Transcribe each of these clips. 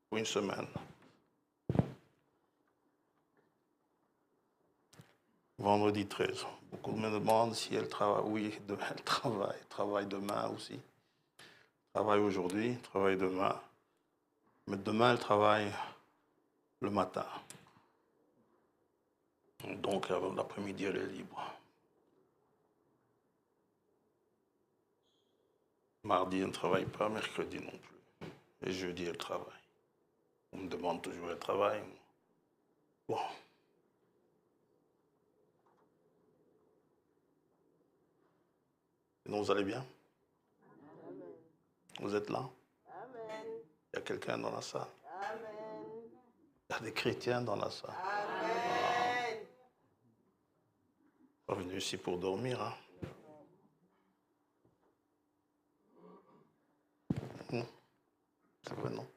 pour une semaine. Vendredi 13. Beaucoup me demandent si elle travaille. Oui, demain, elle travaille. Elle travaille demain aussi. Elle travaille aujourd'hui, elle travaille demain. Mais demain, elle travaille le matin. Donc, l'après-midi, elle est libre. Mardi, elle ne travaille pas, mercredi non plus. Et jeudi, elle travaille. On me demande toujours, elle travaille. Bon. Sinon, vous allez bien? Amen. Vous êtes là? Amen. Il y a quelqu'un dans la salle? Amen. Il y a des chrétiens dans la salle. Amen. Pas venu ici pour dormir, hein? C'est vrai, non?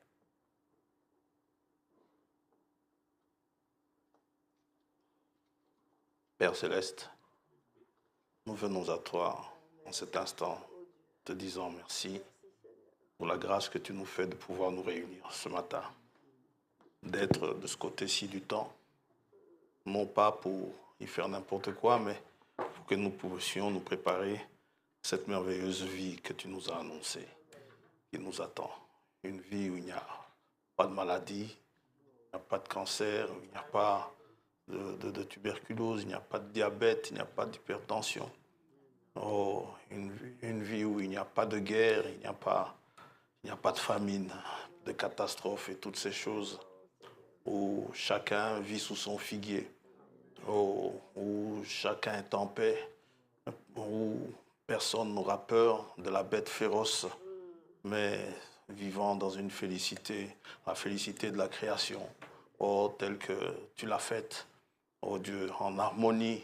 Père Céleste, nous venons à toi en cet instant, te disant merci pour la grâce que tu nous fais de pouvoir nous réunir ce matin, d'être de ce côté-ci du temps, non pas pour y faire n'importe quoi, mais pour que nous puissions nous préparer cette merveilleuse vie que tu nous as annoncée, qui nous attend. Une vie où il n'y a pas de maladie, il n'y a pas de cancer, il n'y a pas de tuberculose, il n'y a pas de diabète, il n'y a pas d'hypertension. Oh, une vie où il n'y a pas de guerre, il n'y a pas de famine, de catastrophe et toutes ces choses, où chacun vit sous son figuier, où chacun est en paix, où personne n'aura peur de la bête féroce, mais vivant dans une félicité, la félicité de la création, oh, telle que tu l'as faite, oh Dieu, en harmonie,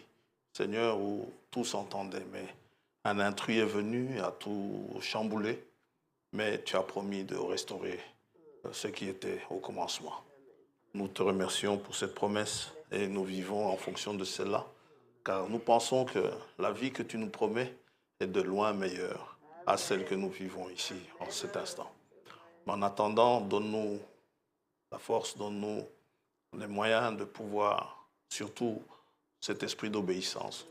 Seigneur, où tout s'entendait, mais un intrus est venu, a tout chamboulé, mais tu as promis de restaurer ce qui était au commencement. Nous te remercions pour cette promesse et nous vivons en fonction de cela, car nous pensons que la vie que tu nous promets est de loin meilleure à celle que nous vivons ici en cet instant. Mais en attendant, donne-nous la force, donne-nous les moyens de pouvoir, surtout cet esprit d'obéissance,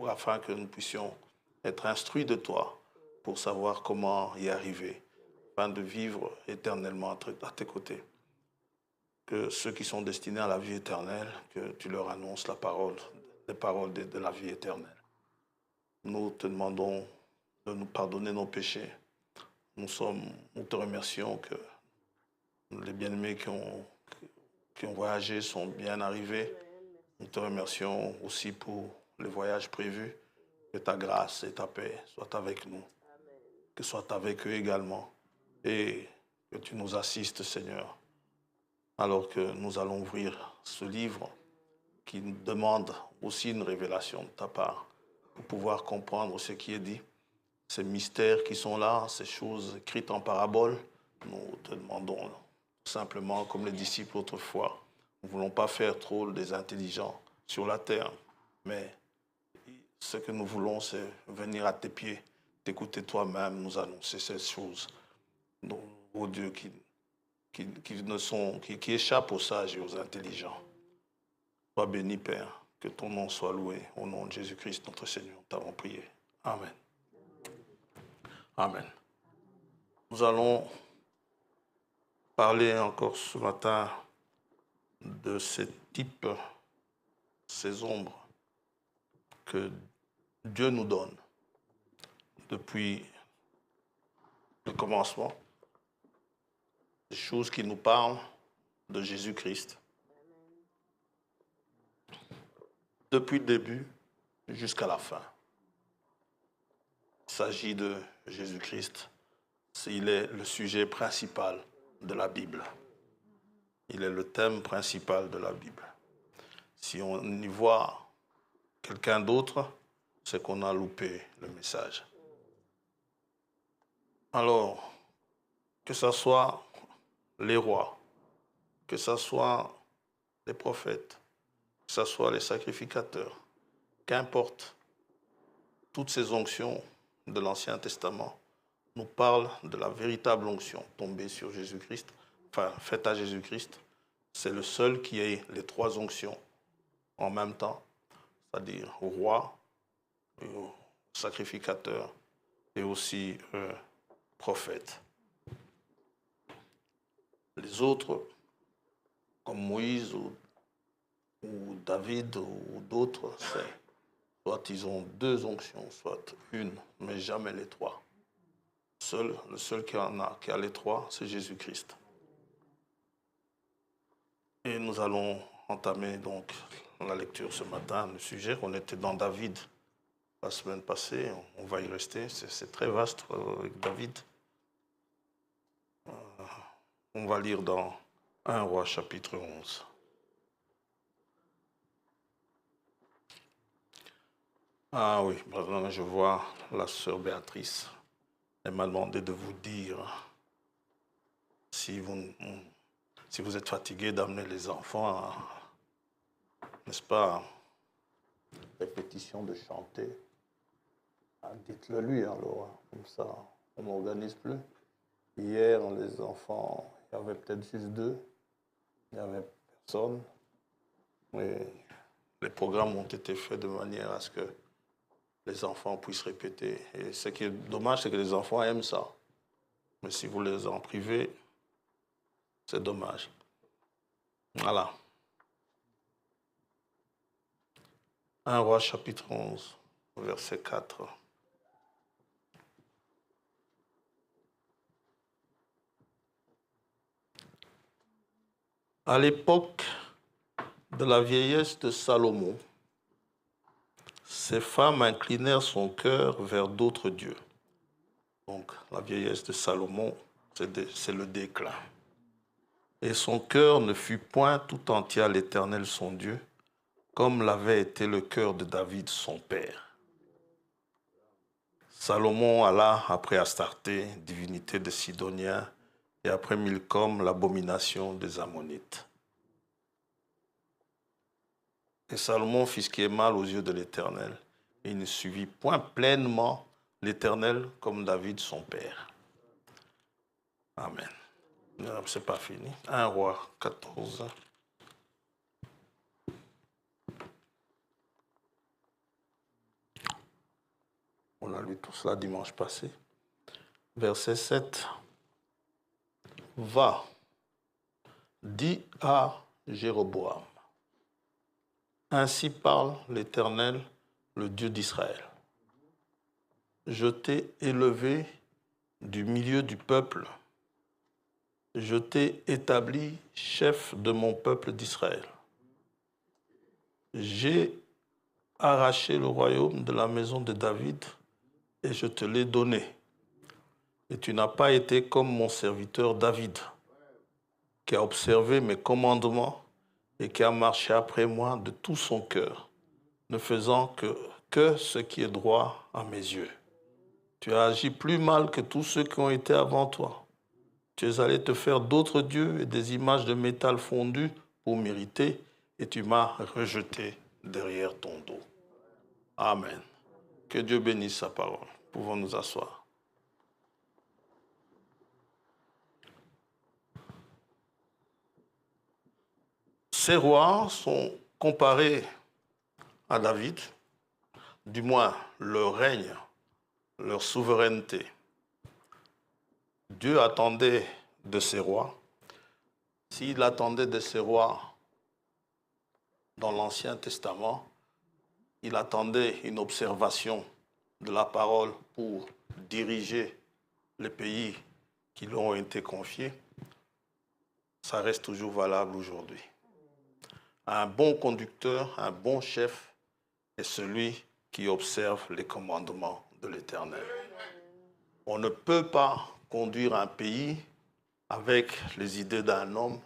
afin que nous puissions être instruits de toi pour savoir comment y arriver, afin de vivre éternellement à tes côtés. Que ceux qui sont destinés à la vie éternelle, que tu leur annonces les paroles de la vie éternelle. Nous te demandons de nous pardonner nos péchés. Nous te remercions que les bien-aimés qui ont voyagé sont bien arrivés. Nous te remercions aussi pour les voyages prévus. Que ta grâce et ta paix soient avec nous. Que soient avec eux également. Et que tu nous assistes, Seigneur, alors que nous allons ouvrir ce livre qui nous demande aussi une révélation de ta part pour pouvoir comprendre ce qui est dit. Ces mystères qui sont là, ces choses écrites en parabole, nous te demandons simplement, comme les disciples autrefois, nous ne voulons pas faire trop des intelligents sur la terre, mais ce que nous voulons, c'est venir à tes pieds, t'écouter toi-même, nous annoncer ces choses. Ô Dieu, qui échappent aux sages et aux intelligents. Sois béni, Père, que ton nom soit loué. Au nom de Jésus-Christ, notre Seigneur, nous t'avons prié. Amen. Amen. Nous allons parler encore ce matin de ces types, ces ombres que Dieu nous donne depuis le commencement, des choses qui nous parlent de Jésus-Christ. Depuis le début jusqu'à la fin. Il s'agit de Jésus-Christ. Il est le sujet principal de la Bible. Il est le thème principal de la Bible. Si on y voit quelqu'un d'autre, c'est qu'on a loupé le message. Alors, que ce soit les rois, que ce soit les prophètes, que ce soit les sacrificateurs, qu'importe, toutes ces onctions de l'Ancien Testament nous parlent de la véritable onction tombée sur Jésus-Christ, faite à Jésus-Christ, c'est le seul qui ait les trois onctions en même temps, c'est-à-dire au roi, au sacrificateur et aussi prophète. Les autres, comme Moïse ou David ou d'autres, soit ils ont deux onctions, soit une, mais jamais les trois. Le seul qui a les trois, c'est Jésus-Christ. Et nous allons entamer donc la lecture ce matin. Le sujet, on était dans David la semaine passée, on va y rester. C'est très vaste avec David. On va lire dans 1 Roi chapitre 11. Ah oui, maintenant je vois la sœur Béatrice. Elle m'a demandé de vous dire si vous êtes fatigué d'amener les enfants, n'est-ce pas, répétition de chanter. Dites-le lui, alors, comme ça, on n'organise plus. Hier, les enfants, il y avait peut-être juste deux, il n'y avait personne. Mais les programmes ont été faits de manière à ce que les enfants puissent répéter. Et ce qui est dommage, c'est que les enfants aiment ça. Mais si vous les en privez, c'est dommage. Voilà. 1 Roi chapitre 11, verset 4. À l'époque de la vieillesse de Salomon, ces femmes inclinèrent son cœur vers d'autres dieux. Donc, la vieillesse de Salomon, c'est le déclin. Et son cœur ne fut point tout entier à l'Éternel son Dieu, comme l'avait été le cœur de David son père. Salomon alla après Astarté, divinité des Sidoniens, et après Milcom, l'abomination des Ammonites. Et Salomon fit ce qui est mal aux yeux de l'Éternel, et il ne suivit point pleinement l'Éternel comme David son père. Amen. C'est pas fini. 1 Roi 14. On a lu tout cela dimanche passé. Verset 7. Va, dis à Jéroboam. Ainsi parle l'Éternel, le Dieu d'Israël. Je t'ai élevé du milieu du peuple. Je t'ai établi chef de mon peuple d'Israël. J'ai arraché le royaume de la maison de David et je te l'ai donné. Et tu n'as pas été comme mon serviteur David, qui a observé mes commandements et qui a marché après moi de tout son cœur, ne faisant que ce qui est droit à mes yeux. Tu as agi plus mal que tous ceux qui ont été avant toi. Tu es allé te faire d'autres dieux et des images de métal fondu pour m'irriter, et tu m'as rejeté derrière ton dos. Amen. Que Dieu bénisse sa parole. Pouvons nous asseoir. Ces rois sont comparés à David, du moins leur règne, leur souveraineté. Dieu attendait de ces rois, s'il attendait de ces rois dans l'Ancien Testament, il attendait une observation de la parole pour diriger les pays qui lui ont été confiés. Ça reste toujours valable aujourd'hui. Un bon conducteur, un bon chef est celui qui observe les commandements de l'Éternel. On ne peut pas conduire un pays avec les idées d'un homme,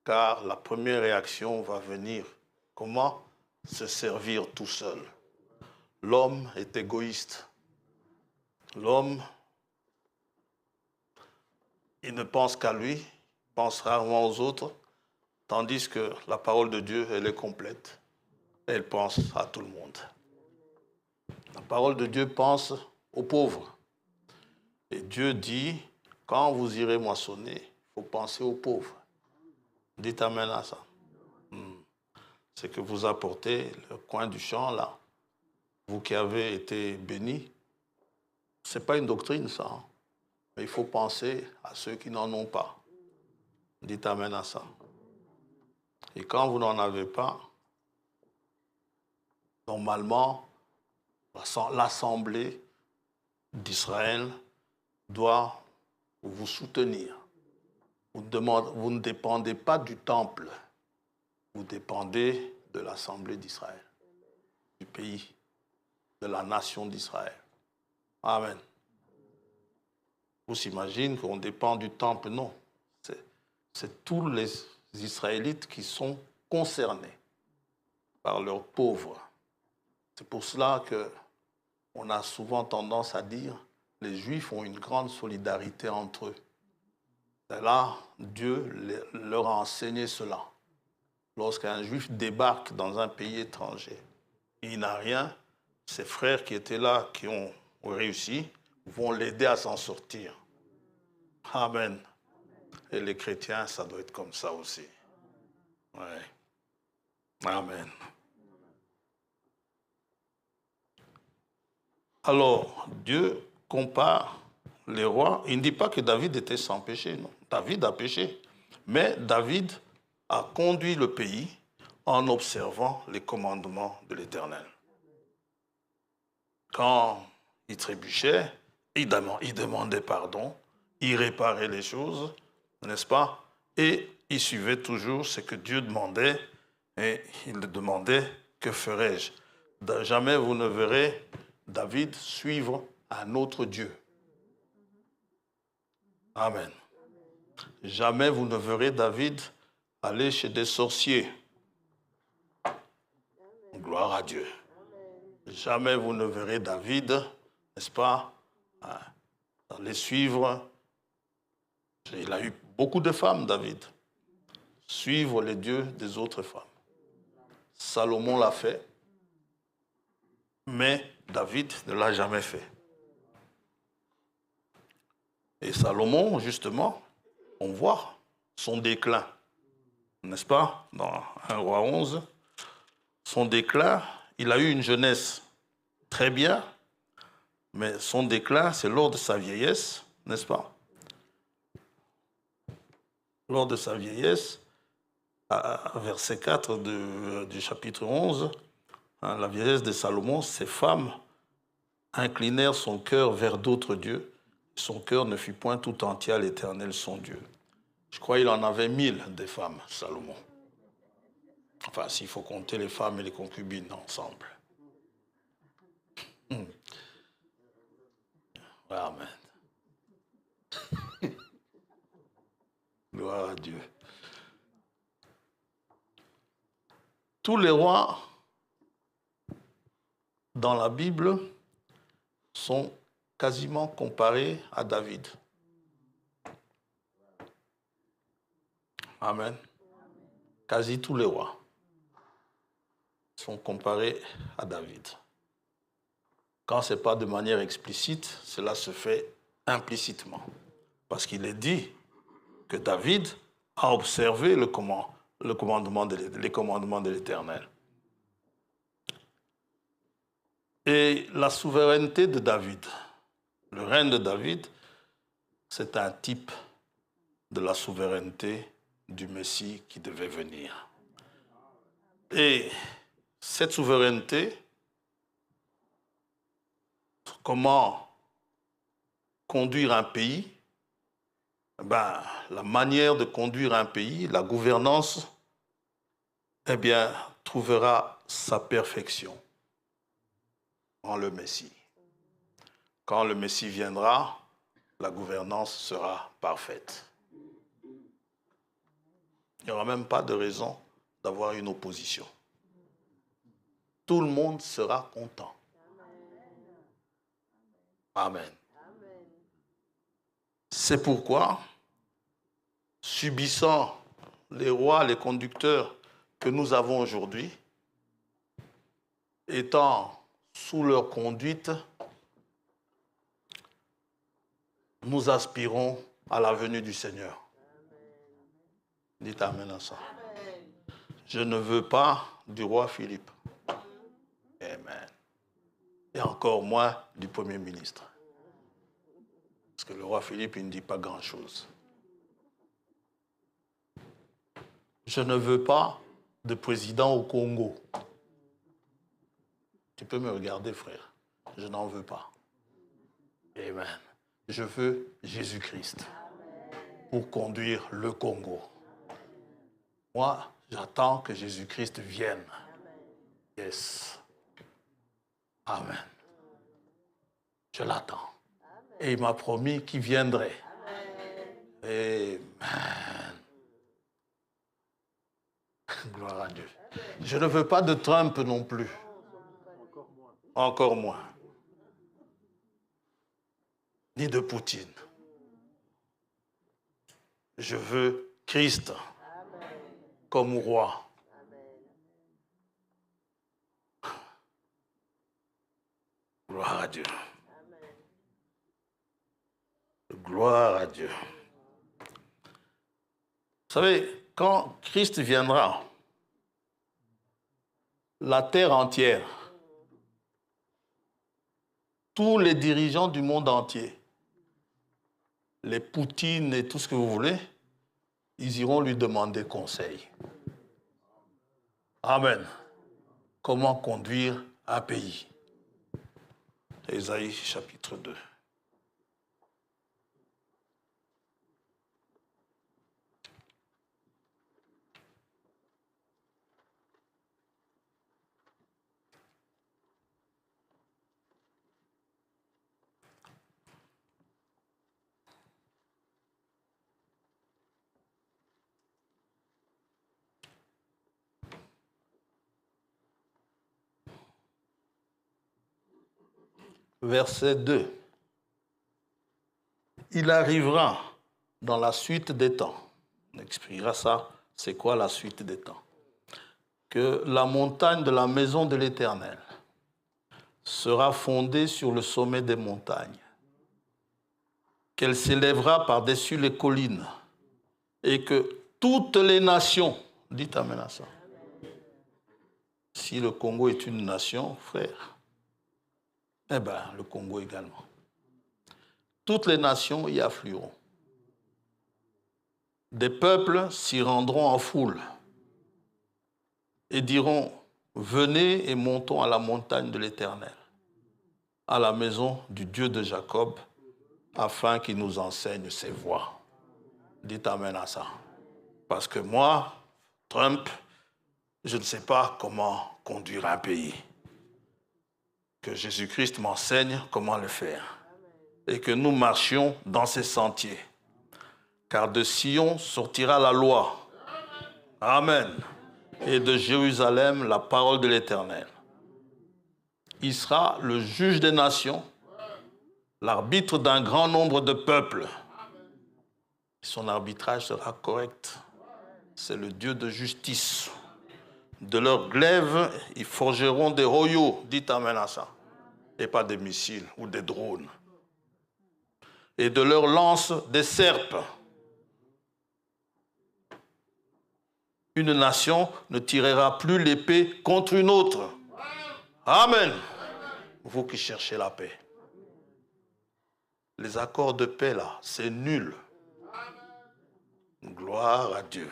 car la première réaction va venir. Comment se servir tout seul? L'homme est égoïste. L'homme, il ne pense qu'à lui, il pense rarement aux autres, tandis que la parole de Dieu, elle est complète. Elle pense à tout le monde. La parole de Dieu pense aux pauvres. Et Dieu dit, quand vous irez moissonner, il faut penser aux pauvres. Dites amen à ça. C'est que vous apportez le coin du champ, là. Vous qui avez été bénis. Ce n'est pas une doctrine, ça. Hein. Mais il faut penser à ceux qui n'en ont pas. Dites amen à ça. Et quand vous n'en avez pas, normalement, l'Assemblée d'Israël doit vous soutenir. Vous ne dépendez pas du temple. Vous dépendez de l'Assemblée d'Israël, du pays, de la nation d'Israël. Amen. Vous s'imaginez qu'on dépend du temple? Non. C'est tous les Israélites qui sont concernés par leurs pauvres. C'est pour cela qu'on a souvent tendance à dire que les Juifs ont une grande solidarité entre eux. Et là, Dieu leur a enseigné cela. Lorsqu'un Juif débarque dans un pays étranger, il n'a rien, ses frères qui étaient là, qui ont réussi, vont l'aider à s'en sortir. Amen. Et les chrétiens, ça doit être comme ça aussi. Ouais. Amen. Alors, Dieu compare les rois. Il ne dit pas que David était sans péché, non. David a péché. Mais David a conduit le pays en observant les commandements de l'Éternel. Quand il trébuchait, il demandait pardon, il réparait les choses, n'est-ce pas? Et il suivait toujours ce que Dieu demandait, et il demandait, que ferai-je? Jamais vous ne verrez David suivre un autre Dieu. Amen. Jamais vous ne verrez David aller chez des sorciers. Gloire à Dieu. Jamais vous ne verrez David, n'est-ce pas, les suivre. Il a eu beaucoup de femmes, David. Suivre les dieux des autres femmes. Salomon l'a fait, mais David ne l'a jamais fait. Et Salomon, justement, on voit son déclin, n'est-ce pas? Dans 1 Roi 11, son déclin, il a eu une jeunesse très bien, mais son déclin, c'est lors de sa vieillesse, n'est-ce pas? Lors de sa vieillesse, verset 4 du chapitre 11, la vieillesse de Salomon, ses femmes inclinèrent son cœur vers d'autres dieux. Son cœur ne fut point tout entier à l'Éternel, son Dieu. Je crois qu'il en avait 1000 des femmes, Salomon. Enfin, s'il faut compter les femmes et les concubines ensemble. Amen. Gloire à Dieu. Tous les rois dans la Bible sont quasiment comparés à David. Amen. Quasi tous les rois sont comparés à David. Quand ce n'est pas de manière explicite, cela se fait implicitement. Parce qu'il est dit que David a observé les commandements de l'Éternel. Et la souveraineté de David, le règne de David, c'est un type de la souveraineté du Messie qui devait venir. Et cette souveraineté, comment conduire un pays? La manière de conduire un pays, la gouvernance, trouvera sa perfection en le Messie. Quand le Messie viendra, la gouvernance sera parfaite. Il n'y aura même pas de raison d'avoir une opposition. Tout le monde sera content. Amen. C'est pourquoi, subissant les rois, les conducteurs que nous avons aujourd'hui, étant sous leur conduite, nous aspirons à la venue du Seigneur. Dites amen à ça. Je ne veux pas du roi Philippe. Amen. Et encore moins du Premier ministre. Parce que le roi Philippe, il ne dit pas grand-chose. Je ne veux pas de président au Congo. Tu peux me regarder, frère. Je n'en veux pas. Amen. Je veux Jésus-Christ pour conduire le Congo. Moi, j'attends que Jésus-Christ vienne. Yes. Amen. Je l'attends. Et il m'a promis qu'il viendrait. Amen. Gloire à Dieu. Je ne veux pas de Trump non plus. Encore moins. Ni de Poutine. Je veux Christ comme roi. Gloire à Dieu. Gloire à Dieu. Vous savez, quand Christ viendra, la terre entière, tous les dirigeants du monde entier, les Poutine et tout ce que vous voulez, ils iront lui demander conseil. Amen. Comment conduire un pays? Ésaïe chapitre 2. Verset 2. Il arrivera dans la suite des temps. On expliquera ça, c'est quoi la suite des temps. Que la montagne de la maison de l'Éternel sera fondée sur le sommet des montagnes, qu'elle s'élèvera par-dessus les collines, et que toutes les nations, dites amen à ça. Si le Congo est une nation, frère, eh bien, le Congo également. Toutes les nations y afflueront. Des peuples s'y rendront en foule et diront, venez et montons à la montagne de l'Éternel, à la maison du Dieu de Jacob, afin qu'il nous enseigne ses voies. Dites amen à ça. Parce que moi, Trump, je ne sais pas comment conduire un pays. Que Jésus-Christ m'enseigne comment le faire. Et que nous marchions dans ses sentiers. Car de Sion sortira la loi. Amen. Et de Jérusalem la parole de l'Éternel. Il sera le juge des nations, l'arbitre d'un grand nombre de peuples. Son arbitrage sera correct. C'est le Dieu de justice. De leurs glaives, ils forgeront des royaux. Dites amen à ça. Et pas des missiles ou des drones. Et de leurs lances, des serpes. Une nation ne tirera plus l'épée contre une autre. Amen. Vous qui cherchez la paix. Les accords de paix, là, c'est nul. Gloire à Dieu.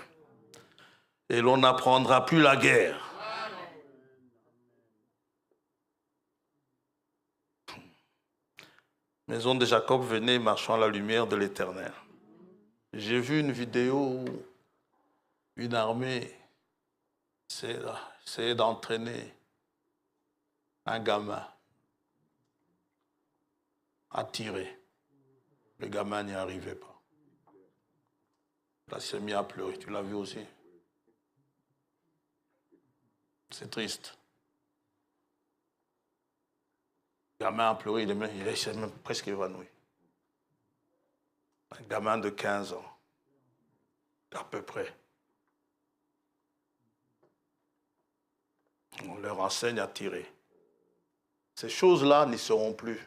Et l'on n'apprendra plus la guerre. Maison de Jacob, venez, marchons à la lumière de l'Éternel. J'ai vu une vidéo où une armée essayait d'entraîner un gamin à tirer. Le gamin n'y arrivait pas. Là, il s'est mis à pleurer. Tu l'as vu aussi? C'est triste. Le gamin a pleuré, il s'est même presque évanoui. Un gamin de 15 ans, à peu près. On leur enseigne à tirer. Ces choses-là n'y seront plus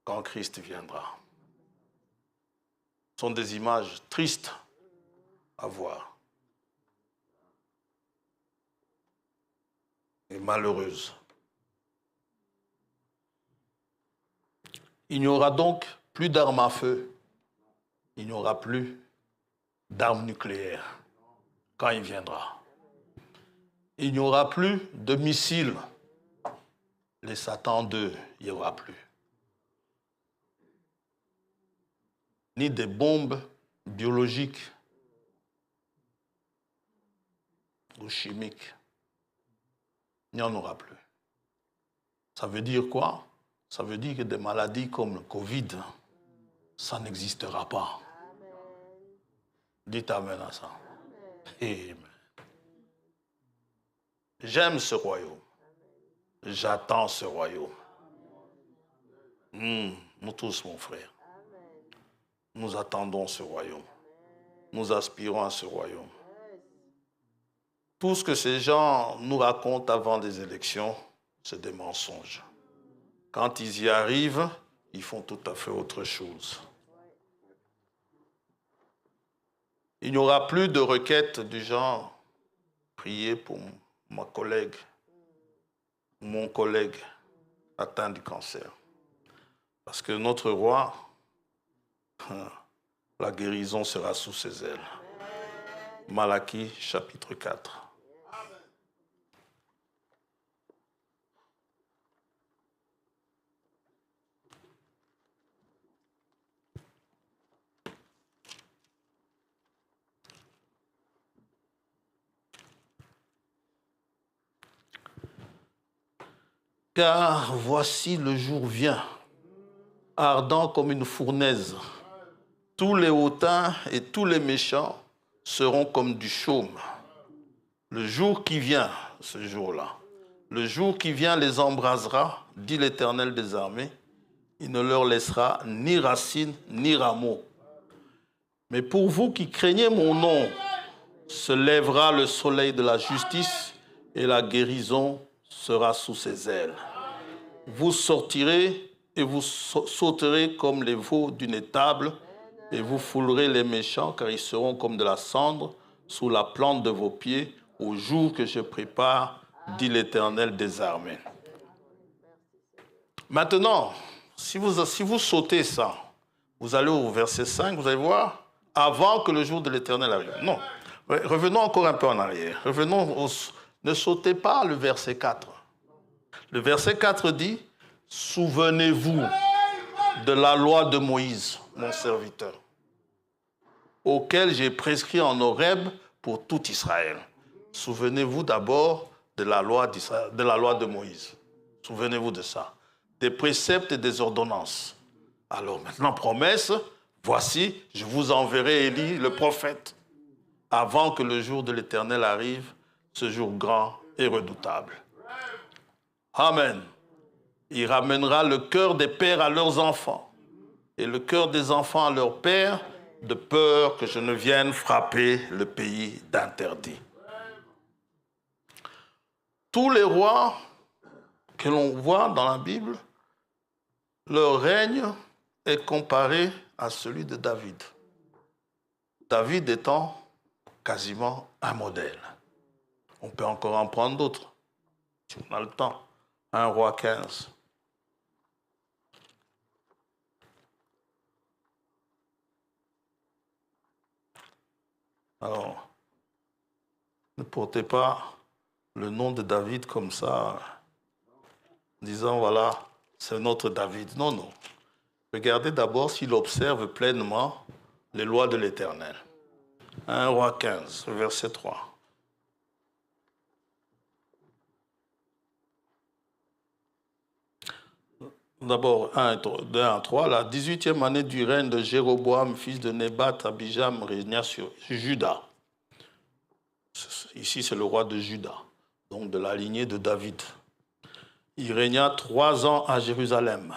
quand Christ viendra. sont des images tristes à voir et malheureuses. Il n'y aura donc plus d'armes à feu. Il n'y aura plus d'armes nucléaires quand il viendra. Il n'y aura plus de missiles. Les Satan 2, il n'y aura plus. Ni des bombes biologiques ou chimiques. Il n'y en aura plus. Ça veut dire quoi? Ça veut dire que des maladies comme le Covid, ça n'existera pas. Dites Amen à ça. Amen. J'aime ce royaume. J'attends ce royaume. Nous tous, mon frère. Nous attendons ce royaume. Nous aspirons à ce royaume. Tout ce que ces gens nous racontent avant des élections, c'est des mensonges. Quand ils y arrivent, ils font tout à fait autre chose. Il n'y aura plus de requêtes du genre « Priez pour ma collègue, mon collègue atteint du cancer ». Parce que notre roi, la guérison sera sous ses ailes. Malachie, chapitre 4. Car voici le jour vient, ardent comme une fournaise. Tous les hautains et tous les méchants seront comme du chaume. Le jour qui vient, ce jour-là, le jour qui vient les embrasera, dit l'Éternel des armées. Il ne leur laissera ni racine ni rameau. Mais pour vous qui craignez mon nom, se lèvera le soleil de la justice et la guérison sera sous ses ailes. Vous sortirez et vous sauterez comme les veaux d'une étable et vous foulerez les méchants car ils seront comme de la cendre sous la plante de vos pieds au jour que je prépare, dit l'Éternel des armées. Maintenant, si vous sautez ça, vous allez au verset 5, vous allez voir, avant que le jour de l'Éternel arrive. Non, revenons encore un peu en arrière. Ne sautez pas le verset 4. Le verset 4 dit, « Souvenez-vous de la loi de Moïse, mon serviteur, auquel j'ai prescrit en Horeb pour tout Israël. » Souvenez-vous d'abord de la loi de Moïse. Souvenez-vous de ça. Des préceptes et des ordonnances. Alors maintenant, promesse, voici, je vous enverrai Élie, le prophète, avant que le jour de l'Éternel arrive, ce jour grand et redoutable. Amen. Il ramènera le cœur des pères à leurs enfants et le cœur des enfants à leurs pères, de peur que je ne vienne frapper le pays d'interdit. Tous les rois que l'on voit dans la Bible, leur règne est comparé à celui de David. David étant quasiment un modèle. On peut encore en prendre d'autres, si on a le temps. 1 Roi 15. Alors, ne portez pas le nom de David comme ça, en disant, voilà, c'est notre David. Non, non. Regardez d'abord s'il observe pleinement les lois de l'Éternel. 1 Roi 15, verset 3. D'abord, 1 à 3, la 18e année du règne de Jéroboam, fils de Nébat, Abijam, régna sur Juda. Ici, c'est le roi de Juda, donc de la lignée de David. Il régna 3 ans à Jérusalem.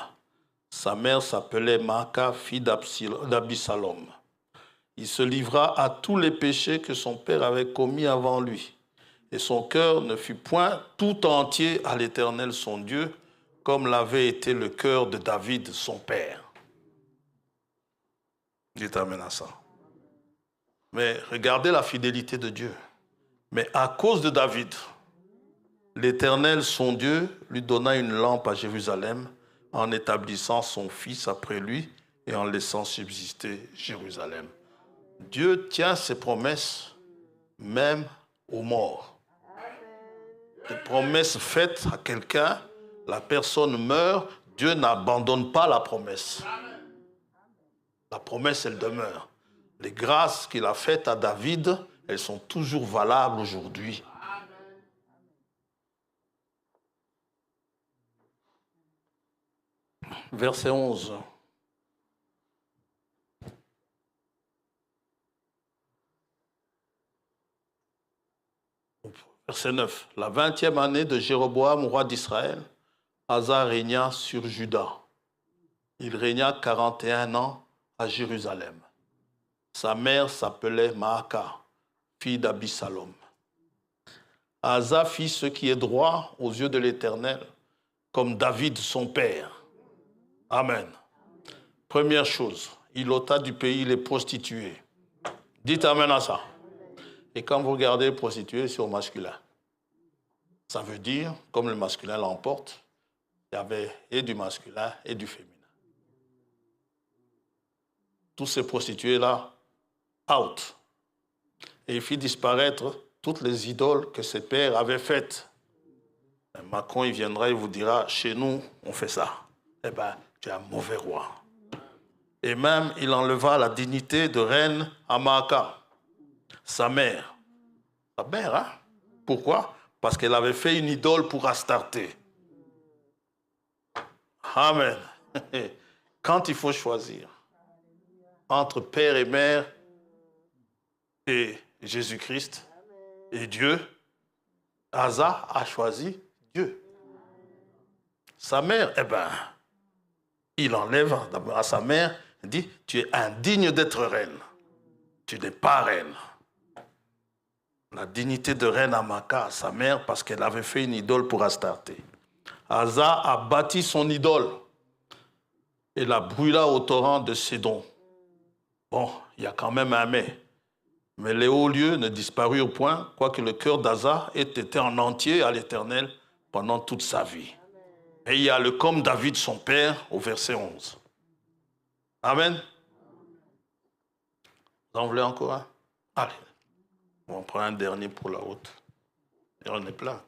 Sa mère s'appelait Maaka, fille d'Absalom. Il se livra à tous les péchés que son père avait commis avant lui. Et son cœur ne fut point tout entier à l'Éternel son Dieu, comme l'avait été le cœur de David son père. Dites amen à ça. Mais regardez la fidélité de Dieu. Mais à cause de David, l'Éternel, son Dieu, lui donna une lampe à Jérusalem en établissant son fils après lui et en laissant subsister Jérusalem. Dieu tient ses promesses même aux morts. Des promesses faites à quelqu'un, la personne meurt, Dieu n'abandonne pas la promesse. La promesse, elle demeure. Les grâces qu'il a faites à David, elles sont toujours valables aujourd'hui. Verset 11. Verset 9. La 20e année de Jéroboam, roi d'Israël, Asa régna sur Juda. Il régna 41 ans à Jérusalem. Sa mère s'appelait Maaka, fille d'Abissalom. Asa fit ce qui est droit aux yeux de l'Éternel, comme David son père. Amen. Première chose, il ôta du pays les prostituées. Dites amen à ça. Et quand vous regardez prostituées, c'est au masculin. Ça veut dire, comme le masculin l'emporte, il y avait et du masculin et du féminin. Tous ces prostituées-là, out. Et il fit disparaître toutes les idoles que ses pères avaient faites. Et Macron, il viendra et vous dira, chez nous, on fait ça. Eh bien, tu es un mauvais roi. Et même, il enleva la dignité de reine à Maaka, sa mère. Sa mère, hein? Pourquoi? Parce qu'elle avait fait une idole pour Astarté. Amen. Quand il faut choisir entre père et mère et Jésus-Christ et Dieu, Asa a choisi Dieu. Sa mère, eh bien, il enlève à sa mère, il dit, tu es indigne d'être reine. Tu n'es pas reine. La dignité de reine à Maaka, sa mère, parce qu'elle avait fait une idole pour Astarté. Asa a bâti son idole et la brûla au torrent de Sédon. Bon, il y a quand même un mais. Mais les hauts lieux ne disparurent point, quoique le cœur d'Asa ait été en entier à l'Éternel pendant toute sa vie. Et il y a le comme David son père au verset 11. Amen. Vous en voulez encore un? Allez, on prend un dernier pour la route. Et on est plein.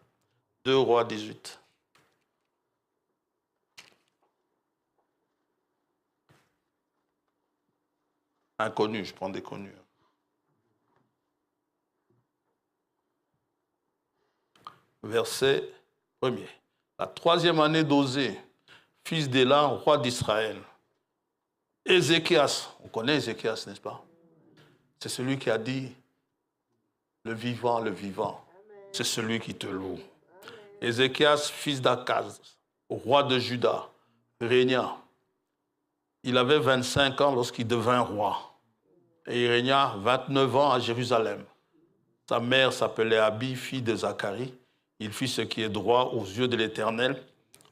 2 Rois 18. Inconnu, je prends des connus. Verset 1er. La 3e année d'Osée, fils d'Éla, roi d'Israël. Ézéchias, on connaît Ézéchias, n'est-ce pas? C'est celui qui a dit, le vivant, c'est celui qui te loue. Ézéchias, fils d'Akaz, roi de Juda, régna. Il avait 25 ans lorsqu'il devint roi. Et il régna 29 ans à Jérusalem. Sa mère s'appelait Abi, fille de Zacharie. Il fit ce qui est droit aux yeux de l'Éternel,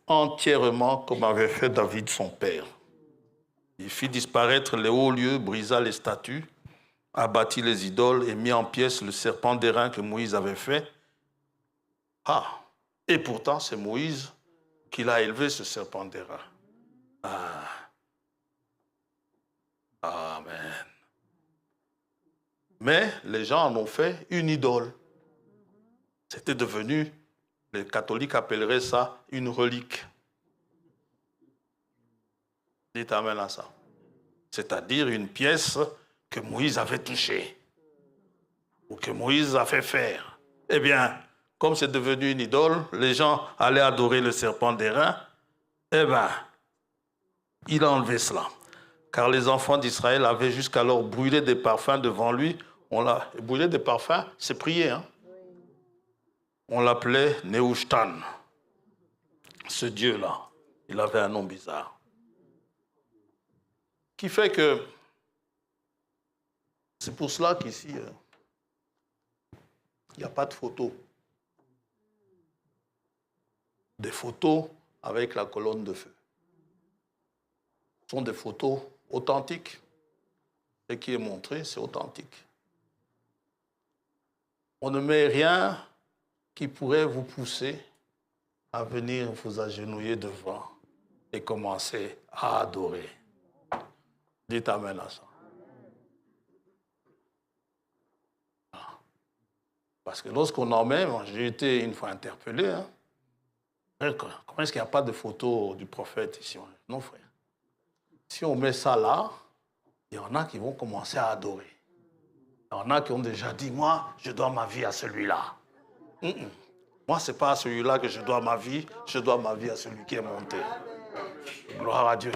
entièrement comme avait fait David son père. Il fit disparaître les hauts lieux, brisa les statues, abattit les idoles et mit en pièces le serpent d'airain que Moïse avait fait. Ah, et pourtant c'est Moïse qui l'a élevé, ce serpent d'airain. Ah. Amen. Mais les gens en ont fait une idole. C'était devenu, les catholiques appelleraient ça une relique. Dites amen à ça. C'est-à-dire une pièce que Moïse avait touchée ou que Moïse a fait faire. Eh bien, comme c'est devenu une idole, les gens allaient adorer le serpent d'airain. Eh bien, il a enlevé cela. Car les enfants d'Israël avaient jusqu'alors brûlé des parfums devant lui. Brûler des parfums, c'est prier. Hein? On l'appelait Nehushtan. Ce Dieu-là, il avait un nom bizarre. Qui fait que, c'est pour cela qu'ici, il n'y a pas de photos. Des photos avec la colonne de feu. Ce sont des photos authentiques. Ce qui est montré, c'est authentique. On ne met rien qui pourrait vous pousser à venir vous agenouiller devant et commencer à adorer. Dites amen à ça. Parce que lorsqu'on en met, j'ai été une fois interpellé, hein. Comment est-ce qu'il n'y a pas de photo du prophète ici? Non, frère. Si on met ça là, il y en a qui vont commencer à adorer. Il y en a qui ont déjà dit, moi, je dois ma vie à celui-là. Moi, ce n'est pas à celui-là que je dois ma vie à celui qui est monté. Gloire à Dieu.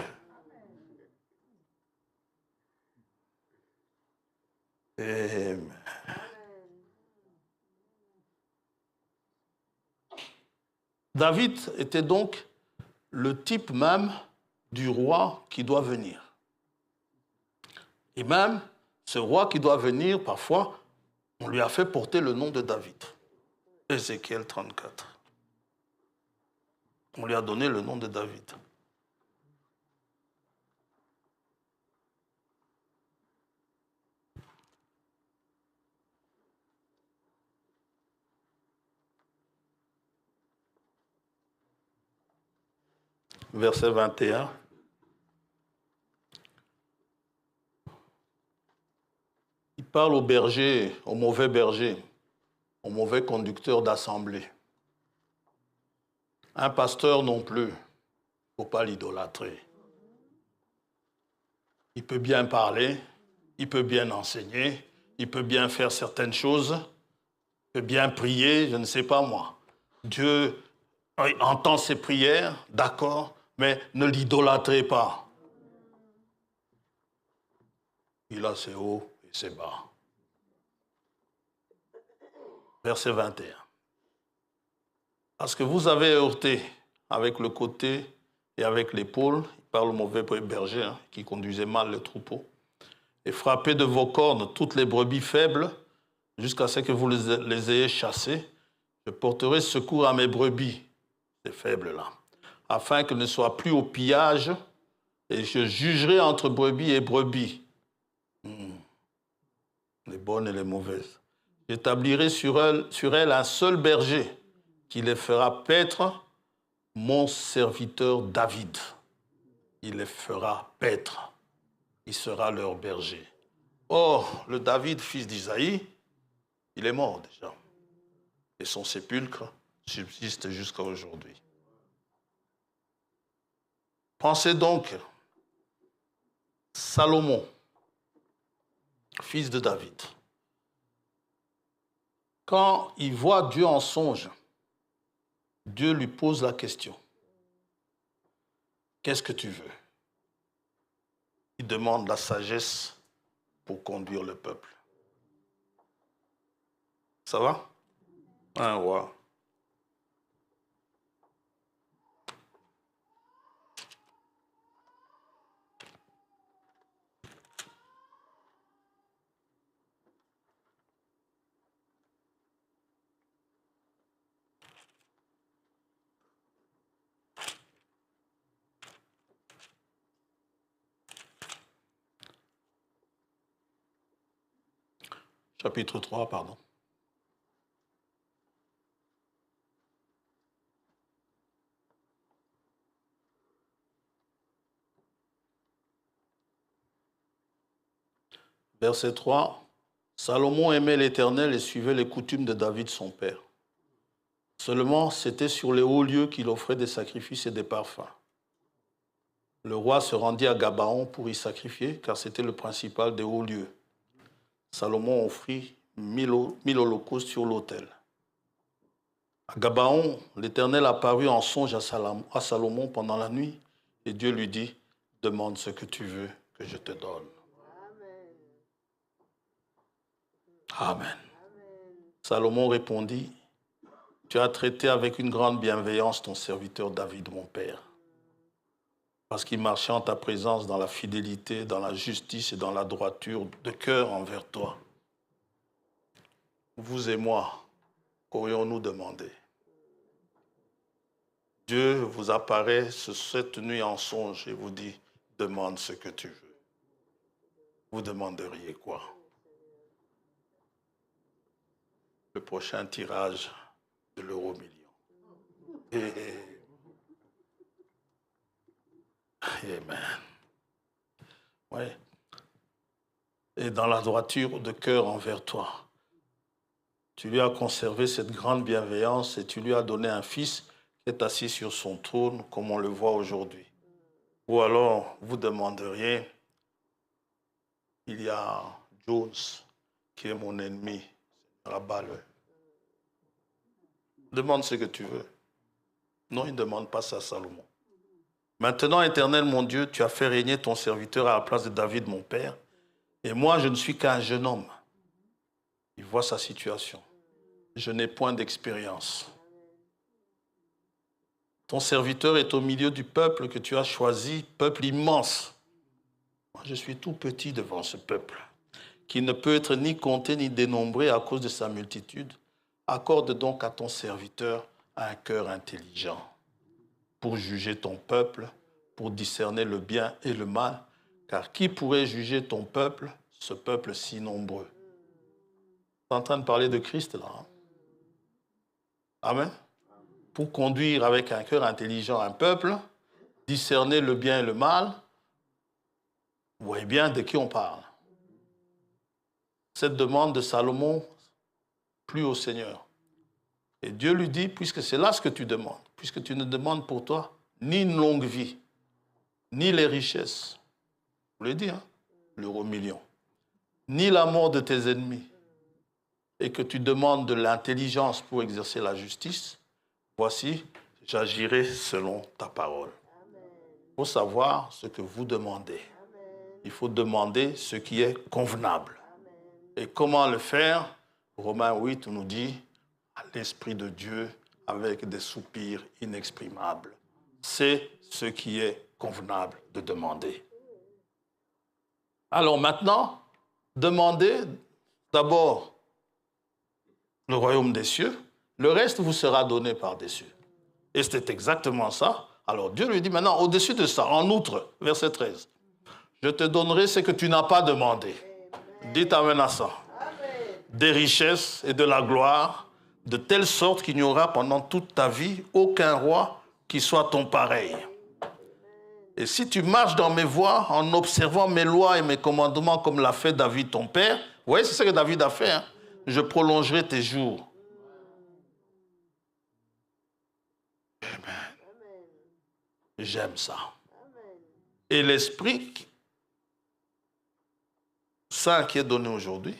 Amen. David était donc le type même du roi qui doit venir. Et même, ce roi qui doit venir, parfois, on lui a fait porter le nom de David. Ézéchiel 34. On lui a donné le nom de David. Verset 21. Il parle au berger, au mauvais berger, au mauvais conducteur d'assemblée. Un pasteur non plus, il ne faut pas l'idolâtrer. Il peut bien parler, il peut bien enseigner, il peut bien faire certaines choses, il peut bien prier, je ne sais pas moi. Dieu entend ses prières, d'accord, mais ne l'idolâtrez pas. Il a ses hauts et ses bas. Verset 21. Parce que vous avez heurté avec le côté et avec l'épaule, il parle au mauvais berger, hein, qui conduisait mal le troupeau, et frappé de vos cornes toutes les brebis faibles, jusqu'à ce que vous les ayez chassées, je porterai secours à mes brebis, ces faibles-là, afin qu'elles ne soient plus au pillage, et je jugerai entre brebis et brebis, les bonnes et les mauvaises. J'établirai sur elles un seul berger, qui les fera paître, mon serviteur David. Il les fera paître. Il sera leur berger. Or, le David, fils d'Isaïe, il est mort déjà. Et son sépulcre subsiste jusqu'à aujourd'hui. Pensez donc, Salomon, fils de David, quand il voit Dieu en songe, Dieu lui pose la question. Qu'est-ce que tu veux? Il demande la sagesse pour conduire le peuple. Ça va? Un roi. Chapitre 3, pardon. Verset 3. Salomon aimait l'Éternel et suivait les coutumes de David son père. Seulement, c'était sur les hauts lieux qu'il offrait des sacrifices et des parfums. Le roi se rendit à Gabaon pour y sacrifier, car c'était le principal des hauts lieux. Salomon offrit 1000 holocaustes sur l'autel. À Gabaon, l'Éternel apparut en songe à Salomon pendant la nuit, et Dieu lui dit, « Demande ce que tu veux que je te donne. » Amen. Salomon répondit, « Tu as traité avec une grande bienveillance ton serviteur David, mon père, parce qu'il marchait en ta présence dans la fidélité, dans la justice et dans la droiture de cœur envers toi. Vous et moi, qu'aurions-nous demandé? Dieu vous apparaît cette nuit en songe et vous dit, demande ce que tu veux. vous demanderiez quoi? Le prochain tirage de l'euro-million. Amen. Oui. Et dans la droiture de cœur envers toi, tu lui as conservé cette grande bienveillance et tu lui as donné un fils qui est assis sur son trône, comme on le voit aujourd'hui. Ou alors, vous demanderiez, il y a Jones qui est mon ennemi, rabat-le. Demande ce que tu veux. Non, il ne demande pas ça à Salomon. Maintenant, Éternel, mon Dieu, tu as fait régner ton serviteur à la place de David, mon père, et moi, je ne suis qu'un jeune homme. Il voit sa situation. Je n'ai point d'expérience. Ton serviteur est au milieu du peuple que tu as choisi, peuple immense. Moi, je suis tout petit devant ce peuple, qui ne peut être ni compté ni dénombré à cause de sa multitude. Accorde donc à ton serviteur un cœur intelligent pour juger ton peuple, pour discerner le bien et le mal, car qui pourrait juger ton peuple, ce peuple si nombreux? Tu es en train de parler de Christ là. Hein? Amen. Pour conduire avec un cœur intelligent un peuple, discerner le bien et le mal, vous voyez bien de qui on parle. Cette demande de Salomon plut au Seigneur. Et Dieu lui dit, puisque c'est là ce que tu demandes, puisque tu ne demandes pour toi ni une longue vie, ni les richesses, vous l'avez dit, hein, l'euro-million, ni la mort de tes ennemis, et que tu demandes de l'intelligence pour exercer la justice, voici, j'agirai selon ta parole. Il faut savoir ce que vous demandez. Il faut demander ce qui est convenable. Et comment le faire? Romains 8 nous dit, à l'Esprit de Dieu, avec des soupirs inexprimables. C'est ce qui est convenable de demander. Alors maintenant, demandez d'abord le royaume des cieux, le reste vous sera donné par des cieux. Et c'était exactement ça. Alors Dieu lui dit maintenant, au-dessus de ça, en outre, verset 13, je te donnerai ce que tu n'as pas demandé. Dites amen à ça. Des richesses et de la gloire, de telle sorte qu'il n'y aura pendant toute ta vie aucun roi qui soit ton pareil. Et si tu marches dans mes voies en observant mes lois et mes commandements comme l'a fait David ton père, vous voyez, c'est ce que David a fait, hein? Je prolongerai tes jours. Amen. J'aime ça. Et l'Esprit Saint qui est donné aujourd'hui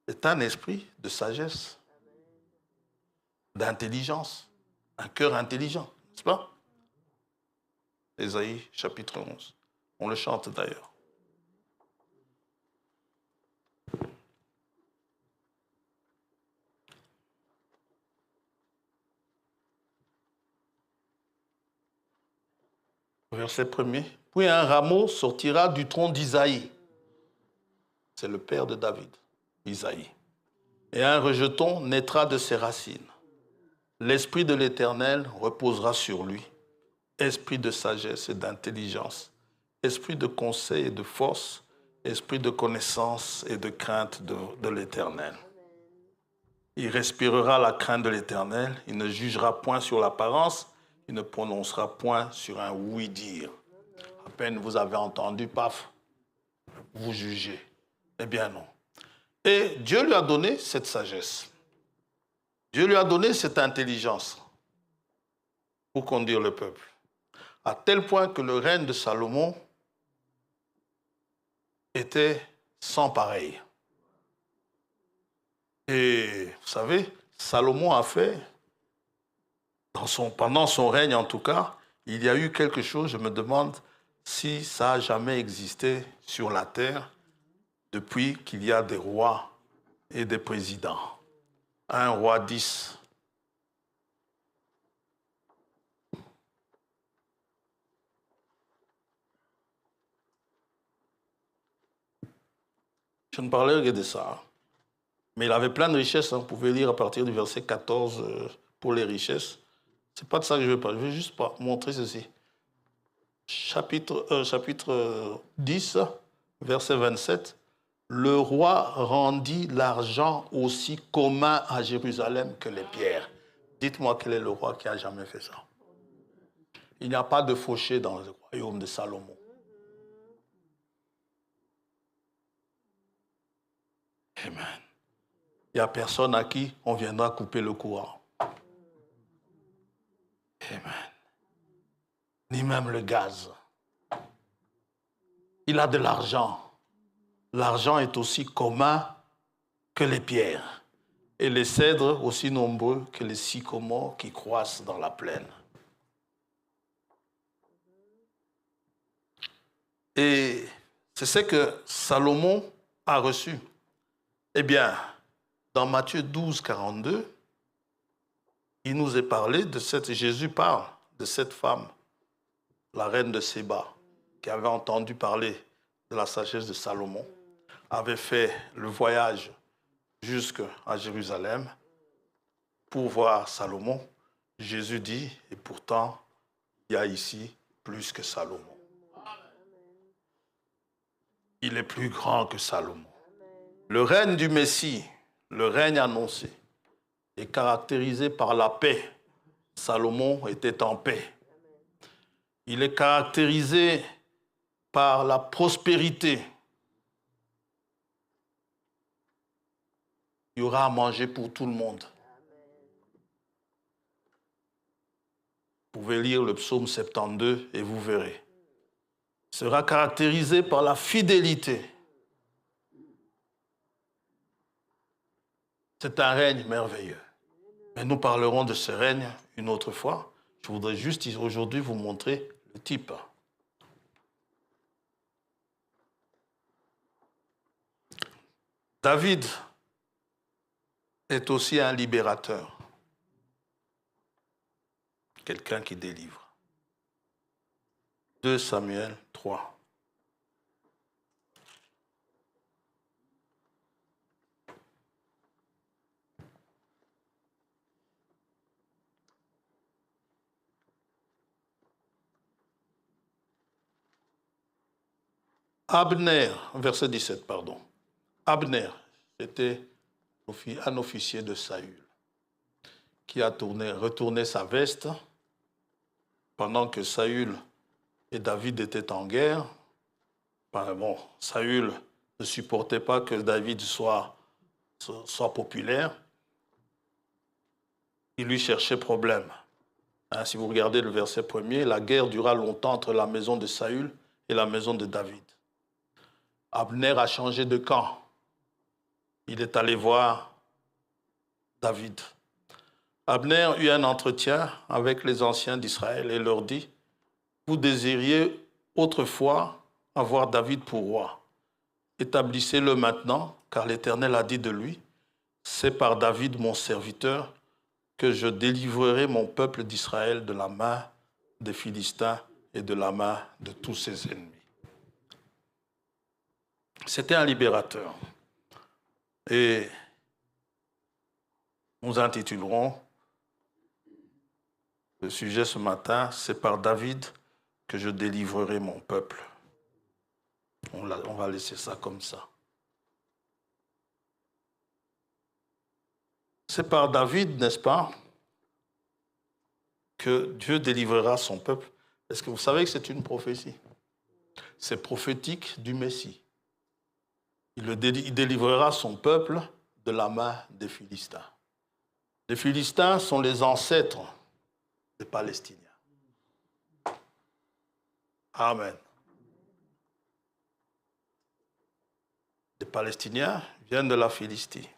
est un esprit de sagesse, d'intelligence, un cœur intelligent, n'est-ce pas? Ésaïe chapitre 11. On le chante d'ailleurs. Verset 1er. Puis un rameau sortira du tronc d'Isaïe. C'est le père de David, Isaïe. Et un rejeton naîtra de ses racines. L'Esprit de l'Éternel reposera sur lui. Esprit de sagesse et d'intelligence, esprit de conseil et de force, esprit de connaissance et de crainte de l'Éternel. Il respirera la crainte de l'Éternel, il ne jugera point sur l'apparence, il ne prononcera point sur un oui-dire. À peine vous avez entendu, paf, vous jugez. Eh bien non. Et Dieu lui a donné cette sagesse. Dieu lui a donné cette intelligence pour conduire le peuple. À tel point que le règne de Salomon était sans pareil. Et vous savez, Salomon a fait, pendant son règne en tout cas, il y a eu quelque chose, je me demande si ça a jamais existé sur la terre depuis qu'il y a des rois et des présidents. Un roi 10. Je ne parlais que de ça. Mais il avait plein de richesses. Vous pouvez lire à partir du verset 14 pour les richesses. Ce n'est pas de ça que je veux parler. Je veux juste montrer ceci. Chapitre 10, verset 27, le roi rendit l'argent aussi commun à Jérusalem que les pierres. Dites-moi quel est le roi qui a jamais fait ça. Il n'y a pas de fauché dans le royaume de Salomon. Amen. Il n'y a personne à qui on viendra couper le courant. Amen. Ni même le gaz. Il a de l'argent. L'argent est aussi commun que les pierres. Et les cèdres aussi nombreux que les sycomores qui croissent dans la plaine. Et c'est ce que Salomon a reçu. Eh bien, dans Matthieu 12, 42, il nous est parlé de cette... Jésus parle de cette femme, la reine de Séba, qui avait entendu parler de la sagesse de Salomon, avait fait le voyage jusqu'à Jérusalem pour voir Salomon. Jésus dit, et pourtant, il y a ici plus que Salomon. Il est plus grand que Salomon. Le règne du Messie, le règne annoncé, est caractérisé par la paix. Salomon était en paix. Il est caractérisé par la prospérité. Il y aura à manger pour tout le monde. Vous pouvez lire le psaume 72 et vous verrez. Il sera caractérisé par la fidélité. C'est un règne merveilleux. Mais nous parlerons de ce règne une autre fois. Je voudrais juste aujourd'hui vous montrer le type. David est aussi un libérateur. Quelqu'un qui délivre. 2 Samuel 3. Abner, verset 17, pardon. Abner, c'était un officier de Saül qui a retourné sa veste pendant que Saül et David étaient en guerre. Bon, Saül ne supportait pas que David soit populaire. Il lui cherchait problème. Si vous regardez le verset 1er, la guerre dura longtemps entre la maison de Saül et la maison de David. Abner a changé de camp. Il est allé voir David. Abner eut un entretien avec les anciens d'Israël et leur dit, « Vous désiriez autrefois avoir David pour roi. Établissez-le maintenant, car l'Éternel a dit de lui, « C'est par David mon serviteur que je délivrerai mon peuple d'Israël de la main des Philistins et de la main de tous ses ennemis. » C'était un libérateur. Et nous intitulerons le sujet ce matin, c'est par David que je délivrerai mon peuple. On va laisser ça comme ça. C'est par David, n'est-ce pas, que Dieu délivrera son peuple. Est-ce que vous savez que c'est une prophétie? C'est prophétique du Messie. Il délivrera son peuple de la main des Philistins. Les Philistins sont les ancêtres des Palestiniens. Amen. Les Palestiniens viennent de la Philistie.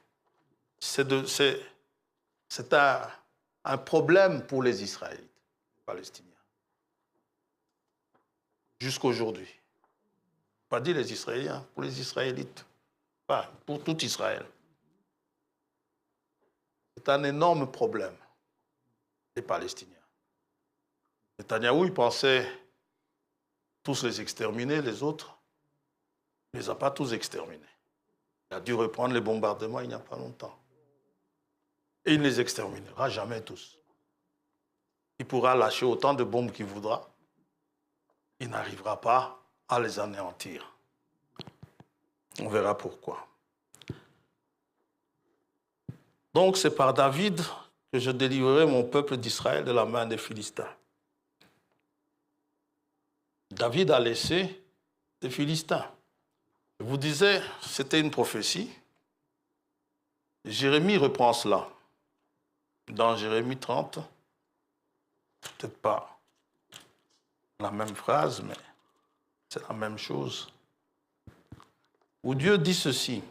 C'est un problème pour les Israélites, les Palestiniens. Jusqu'aujourd'hui. Pas dit les Israéliens, pour les Israélites. Enfin, pour tout Israël. C'est un énorme problème, les Palestiniens. Netanyahou, il pensait tous les exterminer, les autres. Il ne les a pas tous exterminés. Il a dû reprendre les bombardements il n'y a pas longtemps. Et il ne les exterminera jamais tous. Il pourra lâcher autant de bombes qu'il voudra. Il n'arrivera pas à les anéantir. On verra pourquoi. Donc c'est par David que je délivrerai mon peuple d'Israël de la main des Philistins. David a laissé des Philistins. Je vous disais, c'était une prophétie. Jérémie reprend cela. Dans Jérémie 30, peut-être pas la même phrase, mais c'est la même chose. Où Dieu dit ceci.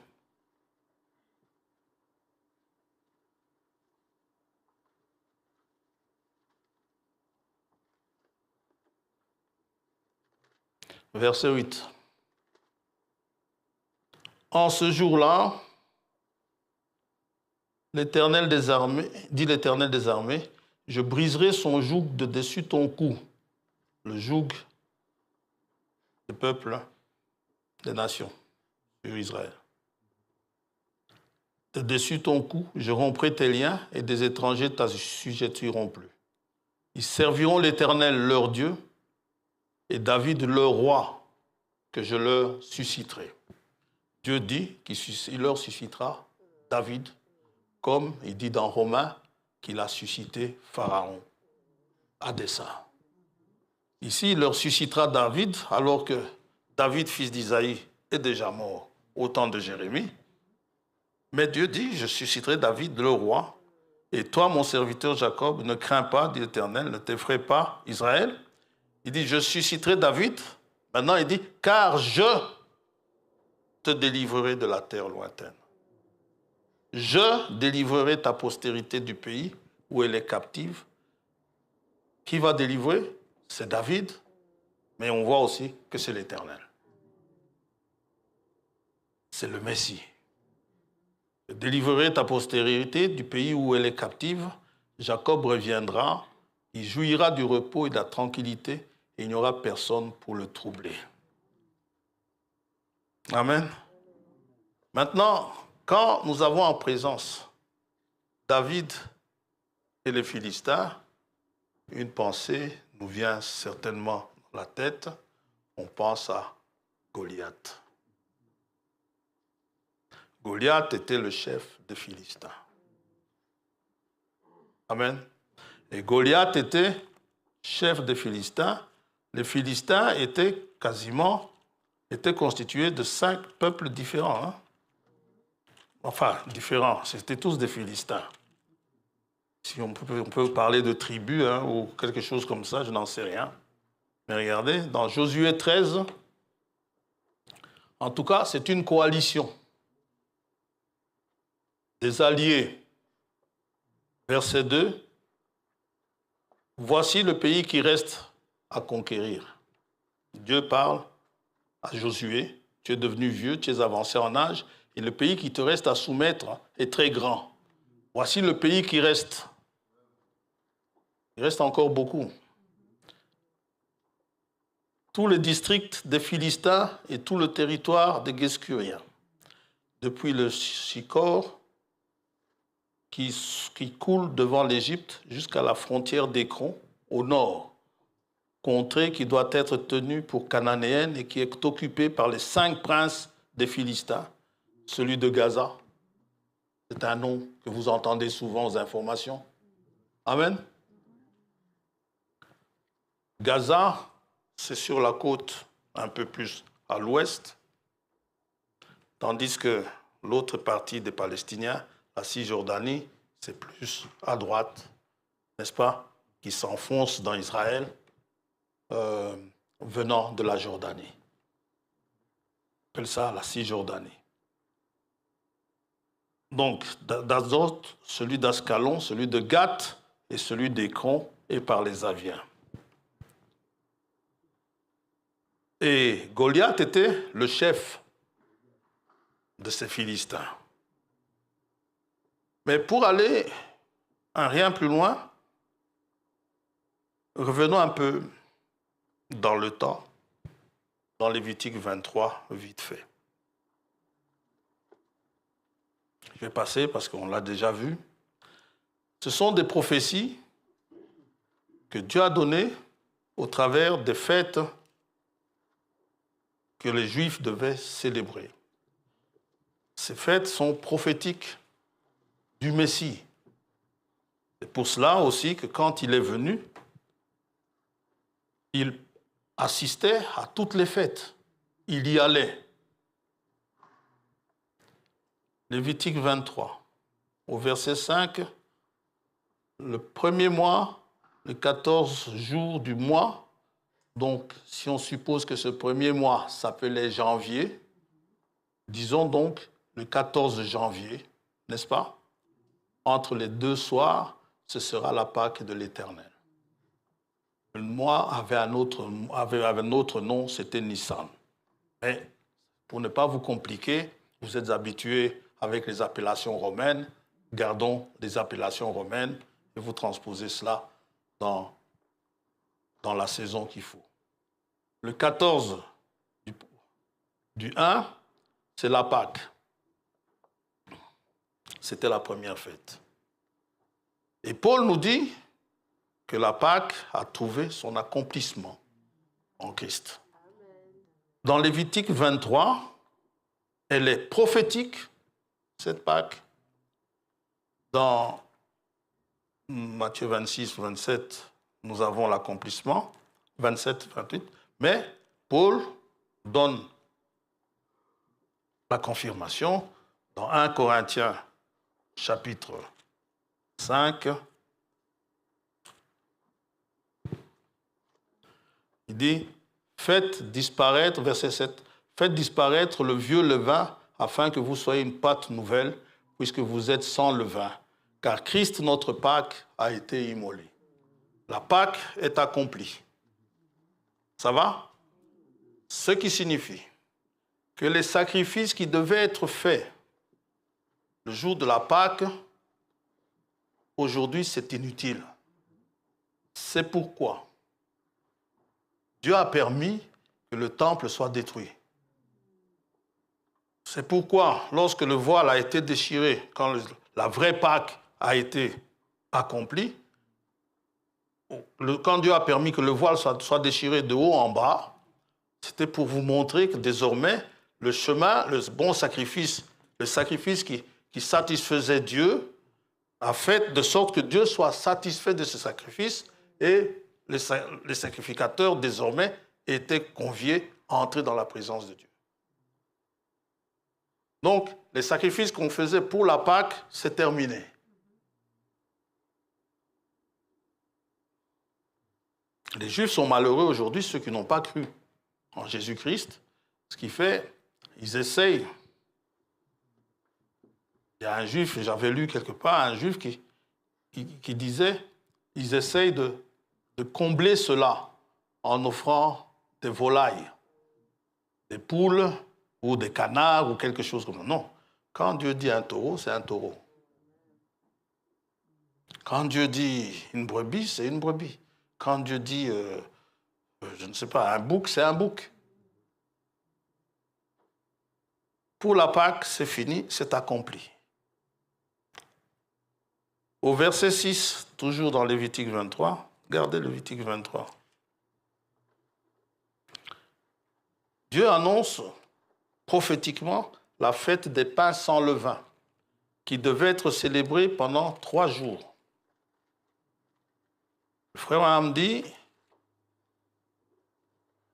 Verset 8. En ce jour-là, l'Éternel des armées, dit l'Éternel des armées, je briserai son joug de dessus ton cou. Le joug des peuples, des nations, sur Israël. De dessus ton cou, je romprai tes liens et des étrangers t'assujettiront plus. Ils serviront l'Éternel leur Dieu et David leur roi que je leur susciterai. Dieu dit qu'il leur suscitera David, comme il dit dans Romains qu'il a suscité Pharaon à dessein. Ici, il leur suscitera David, alors que David, fils d'Isaïe, est déjà mort au temps de Jérémie. Mais Dieu dit, je susciterai David, le roi, et toi, mon serviteur Jacob, ne crains pas, dit l'Éternel, ne t'effraie pas, Israël. Il dit, je susciterai David. Maintenant, il dit, car je te délivrerai de la terre lointaine. Je délivrerai ta postérité du pays où elle est captive. Qui va délivrer? C'est David, mais on voit aussi que c'est l'Éternel. C'est le Messie. Je délivrerai ta postérité du pays où elle est captive. Jacob reviendra, il jouira du repos et de la tranquillité, et il n'y aura personne pour le troubler. Amen. Maintenant, quand nous avons en présence David et les Philistins, une pensée nous vient certainement dans la tête. On pense à Goliath. Goliath était le chef des Philistins. Amen. Et Goliath était chef des Philistins. Les Philistins étaient constitués de 5 peuples différents. Hein? Enfin, différents. C'était tous des Philistins. Si on peut parler de tribus ou quelque chose comme ça, je n'en sais rien. Mais regardez, dans Josué 13, en tout cas, c'est une coalition des alliés. Verset 2, voici le pays qui reste à conquérir. Dieu parle à Josué, tu es devenu vieux, tu es avancé en âge, et le pays qui te reste à soumettre est très grand. Voici le pays qui reste. Il reste encore beaucoup. Tout le district des Philistins et tout le territoire des Guescuriens, depuis le Shicor qui coule devant l'Égypte jusqu'à la frontière d'Écron, au nord, contrée qui doit être tenue pour cananéenne et qui est occupée par les 5 princes des Philistins, celui de Gaza. C'est un nom que vous entendez souvent aux informations. Amen. Gaza, c'est sur la côte un peu plus à l'ouest, tandis que l'autre partie des Palestiniens, la Cisjordanie, c'est plus à droite, n'est-ce pas, qui s'enfonce dans Israël, venant de la Jordanie. On appelle ça la Cisjordanie. Donc, d'Azot, celui d'Ascalon, celui de Gath et celui d'Écron est par les Aviens. Et Goliath était le chef de ces Philistins. Mais pour aller un rien plus loin, revenons un peu dans le temps, dans Lévitique 23, vite fait. Je vais passer parce qu'on l'a déjà vu. Ce sont des prophéties que Dieu a données au travers des fêtes que les Juifs devaient célébrer. ces fêtes sont prophétiques du Messie. C'est pour cela aussi que quand il est venu, il assistait à toutes les fêtes. Il y allait. Lévitique 23, au verset 5, le premier mois, les 14 jours du mois, donc si on suppose que ce premier mois s'appelait janvier, disons donc le 14 janvier, n'est-ce pas? Entre les deux soirs, ce sera la Pâque de l'Éternel. Le mois avait un autre nom, c'était Nissan. Mais pour ne pas vous compliquer, vous êtes habitués avec les appellations romaines, gardons les appellations romaines et vous transposez cela dans la saison qu'il faut. Le 14 du 1, c'est la Pâque. C'était la première fête. Et Paul nous dit que la Pâque a trouvé son accomplissement en Christ. Dans Lévitique 23, elle est prophétique, cette Pâque. Dans Matthieu 26, 27, nous avons l'accomplissement, 27, 28, mais Paul donne la confirmation dans 1 Corinthiens chapitre 5. Il dit, faites disparaître, verset 7, faites disparaître le vieux levain afin que vous soyez une pâte nouvelle, puisque vous êtes sans levain. Car Christ, notre Pâque, a été immolé. La Pâque est accomplie. Ça va? Ce qui signifie que les sacrifices qui devaient être faits le jour de la Pâque, aujourd'hui, c'est inutile. C'est pourquoi Dieu a permis que le temple soit détruit. C'est pourquoi, lorsque le voile a été déchiré, quand la vraie Pâque a été accomplie, quand Dieu a permis que le voile soit déchiré de haut en bas, c'était pour vous montrer que désormais, le chemin, le bon sacrifice, le sacrifice qui satisfaisait Dieu, a fait de sorte que Dieu soit satisfait de ce sacrifice et les sacrificateurs, désormais, étaient conviés à entrer dans la présence de Dieu. Donc, les sacrifices qu'on faisait pour la Pâque, c'est terminé. Les Juifs sont malheureux aujourd'hui, ceux qui n'ont pas cru en Jésus-Christ. Ce qui fait, ils essayent. Il y a un Juif, j'avais lu quelque part, un Juif qui disait, ils essayent de combler cela en offrant des volailles, des poules ou des canards ou quelque chose comme ça. Non. Quand Dieu dit un taureau, c'est un taureau. Quand Dieu dit une brebis, c'est une brebis. Quand Dieu dit, je ne sais pas, un bouc, c'est un bouc. Pour la Pâque, c'est fini, c'est accompli. Au verset 6, toujours dans Lévitique 23, regardez Lévitique 23. Dieu annonce prophétiquement la fête des pains sans levain, qui devait être célébrée pendant 3 jours. Le frère Abraham dit,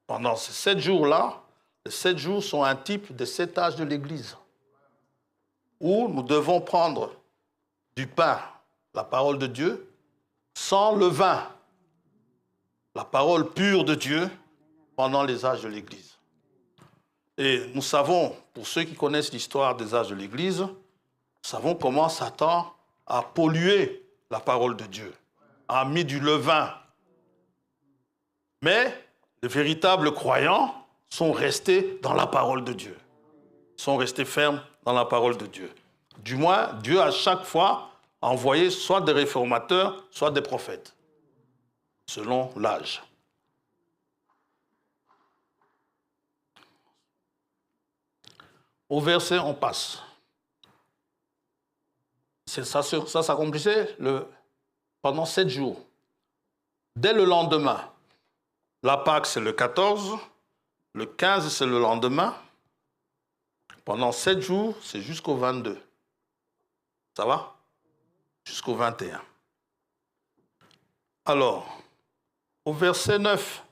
pendant ces 7 jours-là, les 7 jours sont un type des 7 âges de l'Église, où nous devons prendre du pain, la parole de Dieu, sans levain, la parole pure de Dieu, pendant les âges de l'Église. Et nous savons, pour ceux qui connaissent l'histoire des âges de l'Église, nous savons comment Satan a pollué la parole de Dieu, a mis du levain. Mais les véritables croyants sont restés dans la parole de Dieu, sont restés fermes dans la parole de Dieu. Du moins, Dieu a chaque fois envoyé soit des réformateurs, soit des prophètes, selon l'âge. Au verset, on passe. Ça s'accomplissait pendant 7 jours. Dès le lendemain, la Pâque, c'est le 14, le 15, c'est le lendemain, Pendant 7 jours, c'est jusqu'au 22. Ça va? Jusqu'au 21. Alors, au verset 9,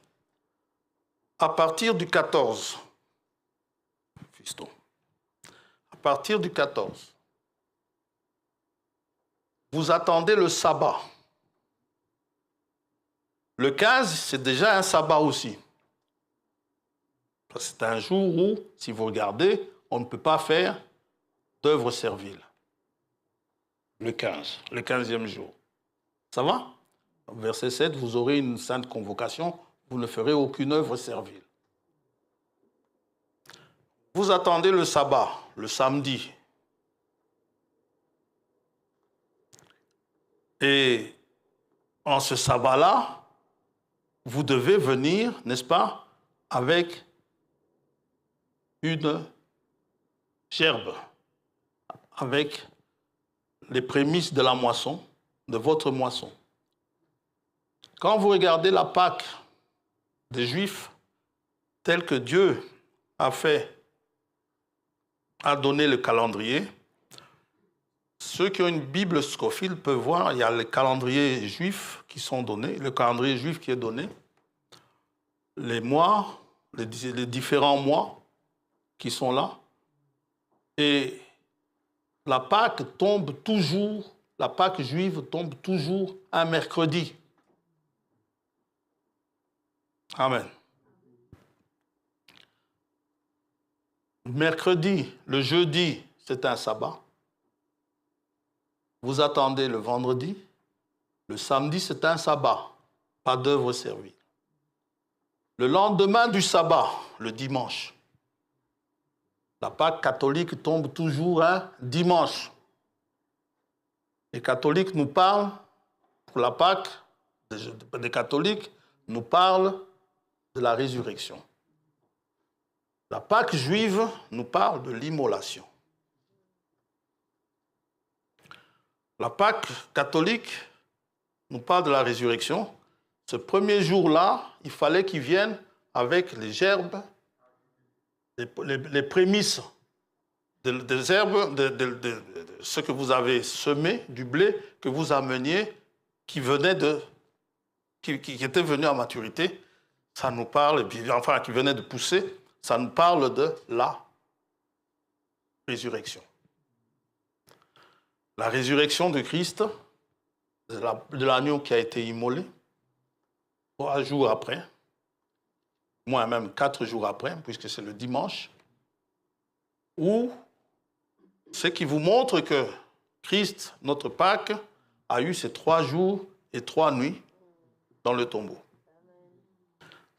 à partir du 14, fiston, à partir du 14, vous attendez le sabbat. Le 15, c'est déjà un sabbat aussi. C'est un jour où, si vous regardez, on ne peut pas faire d'œuvre servile. Le 15, le 15e jour. Ça va? Verset 7, vous aurez une sainte convocation, vous ne ferez aucune œuvre servile. Vous attendez le sabbat, le samedi. Et en ce sabbat-là, vous devez venir, n'est-ce pas, avec une gerbe, avec les prémices de la moisson, de votre moisson. Quand vous regardez la Pâque des Juifs, telle que Dieu a donné le calendrier, ceux qui ont une Bible Scofield peuvent voir, il y a le calendrier juif qui sont donnés, le calendrier juif qui est donné, les mois, les différents mois qui sont là, et la Pâque tombe toujours, la Pâque juive tombe toujours un mercredi. Amen. Mercredi, le jeudi, c'est un sabbat. Vous attendez le vendredi. Le samedi, c'est un sabbat. Pas d'œuvre servile. Le lendemain du sabbat, le dimanche. La Pâque catholique tombe toujours un dimanche. Les catholiques nous parlent, pour la Pâque, des catholiques, nous parlent de la résurrection. La Pâque juive nous parle de l'immolation. La Pâque catholique nous parle de la résurrection. Ce premier jour-là, il fallait qu'ils viennent avec les gerbes, les prémices des herbes, de ce que vous avez semé, du blé que vous ameniez, qui était venu à maturité. Ça nous parle, enfin, qui venait de pousser, ça nous parle de la résurrection. La résurrection de Christ, de l'agneau qui a été immolé, 3 jours après, moi même 4 jours après, puisque c'est le dimanche, où ce qui vous montre que Christ, notre Pâque, a eu ces 3 jours et 3 nuits dans le tombeau.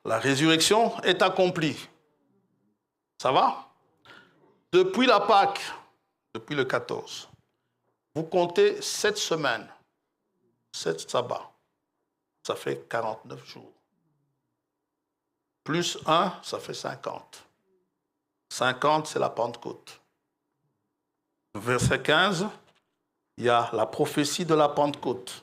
La résurrection est accomplie. Ça va? Depuis la Pâque, depuis le 14, vous comptez 7 semaines, 7 sabbats. Ça fait 49 jours. Plus 1, ça fait 50. 50, c'est la Pentecôte. Verset 15, il y a la prophétie de la Pentecôte.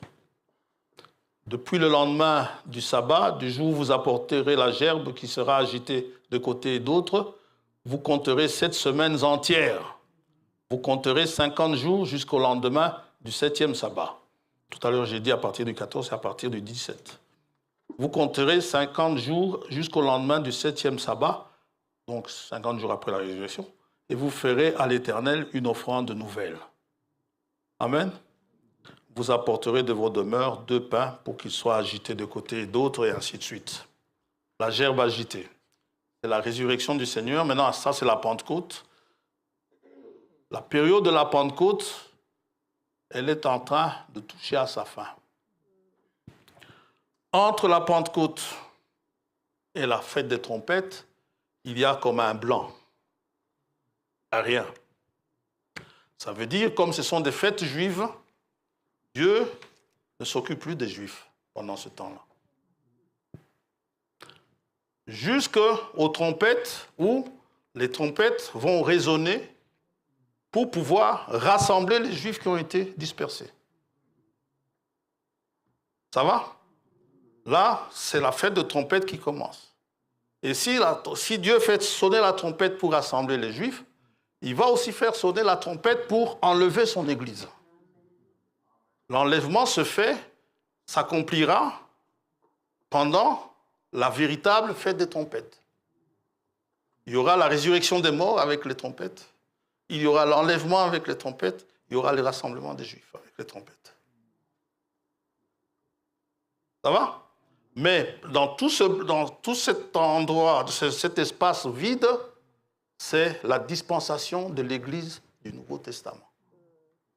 Depuis le lendemain du sabbat, du jour où vous apporterez la gerbe qui sera agitée de côté et d'autre, vous compterez 7 semaines entières. Vous compterez 50 jours jusqu'au lendemain du 7e sabbat. Tout à l'heure, j'ai dit à partir du 14 et à partir du 17. Vous compterez 50 jours jusqu'au lendemain du 7e sabbat, donc 50 jours après la résurrection, et vous ferez à l'Éternel une offrande nouvelle. Amen. Vous apporterez de vos demeures 2 pains pour qu'ils soient agités de côté et d'autre, et ainsi de suite. La gerbe agitée. C'est la résurrection du Seigneur. Maintenant, ça, c'est la Pentecôte. La période de la Pentecôte, elle est en train de toucher à sa fin. Entre la Pentecôte et la fête des trompettes, il y a comme un blanc. Rien. Ça veut dire, comme ce sont des fêtes juives, Dieu ne s'occupe plus des Juifs pendant ce temps-là. Jusqu'aux trompettes, où les trompettes vont résonner pour pouvoir rassembler les Juifs qui ont été dispersés. Ça va? Là, c'est la fête de trompette qui commence. Et si Dieu fait sonner la trompette pour rassembler les Juifs, il va aussi faire sonner la trompette pour enlever son Église. L'enlèvement se fait, s'accomplira pendant la véritable fête des trompettes. Il y aura la résurrection des morts avec les trompettes. Il y aura l'enlèvement avec les trompettes. Il y aura le rassemblement des Juifs avec les trompettes. Ça va? Mais dans tout cet endroit, cet espace vide, c'est la dispensation de l'Église du Nouveau Testament.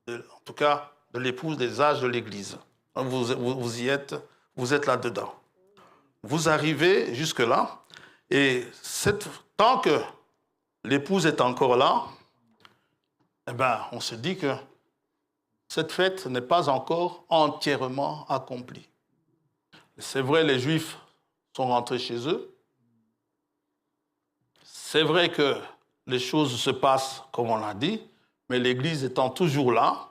En tout cas, de l'épouse des âges de l'Église. Vous y êtes, vous êtes là-dedans. Vous arrivez jusque-là, et tant que l'épouse est encore là, eh ben, on se dit que cette fête n'est pas encore entièrement accomplie. C'est vrai, les Juifs sont rentrés chez eux. C'est vrai que les choses se passent comme on l'a dit, mais l'Église étant toujours là,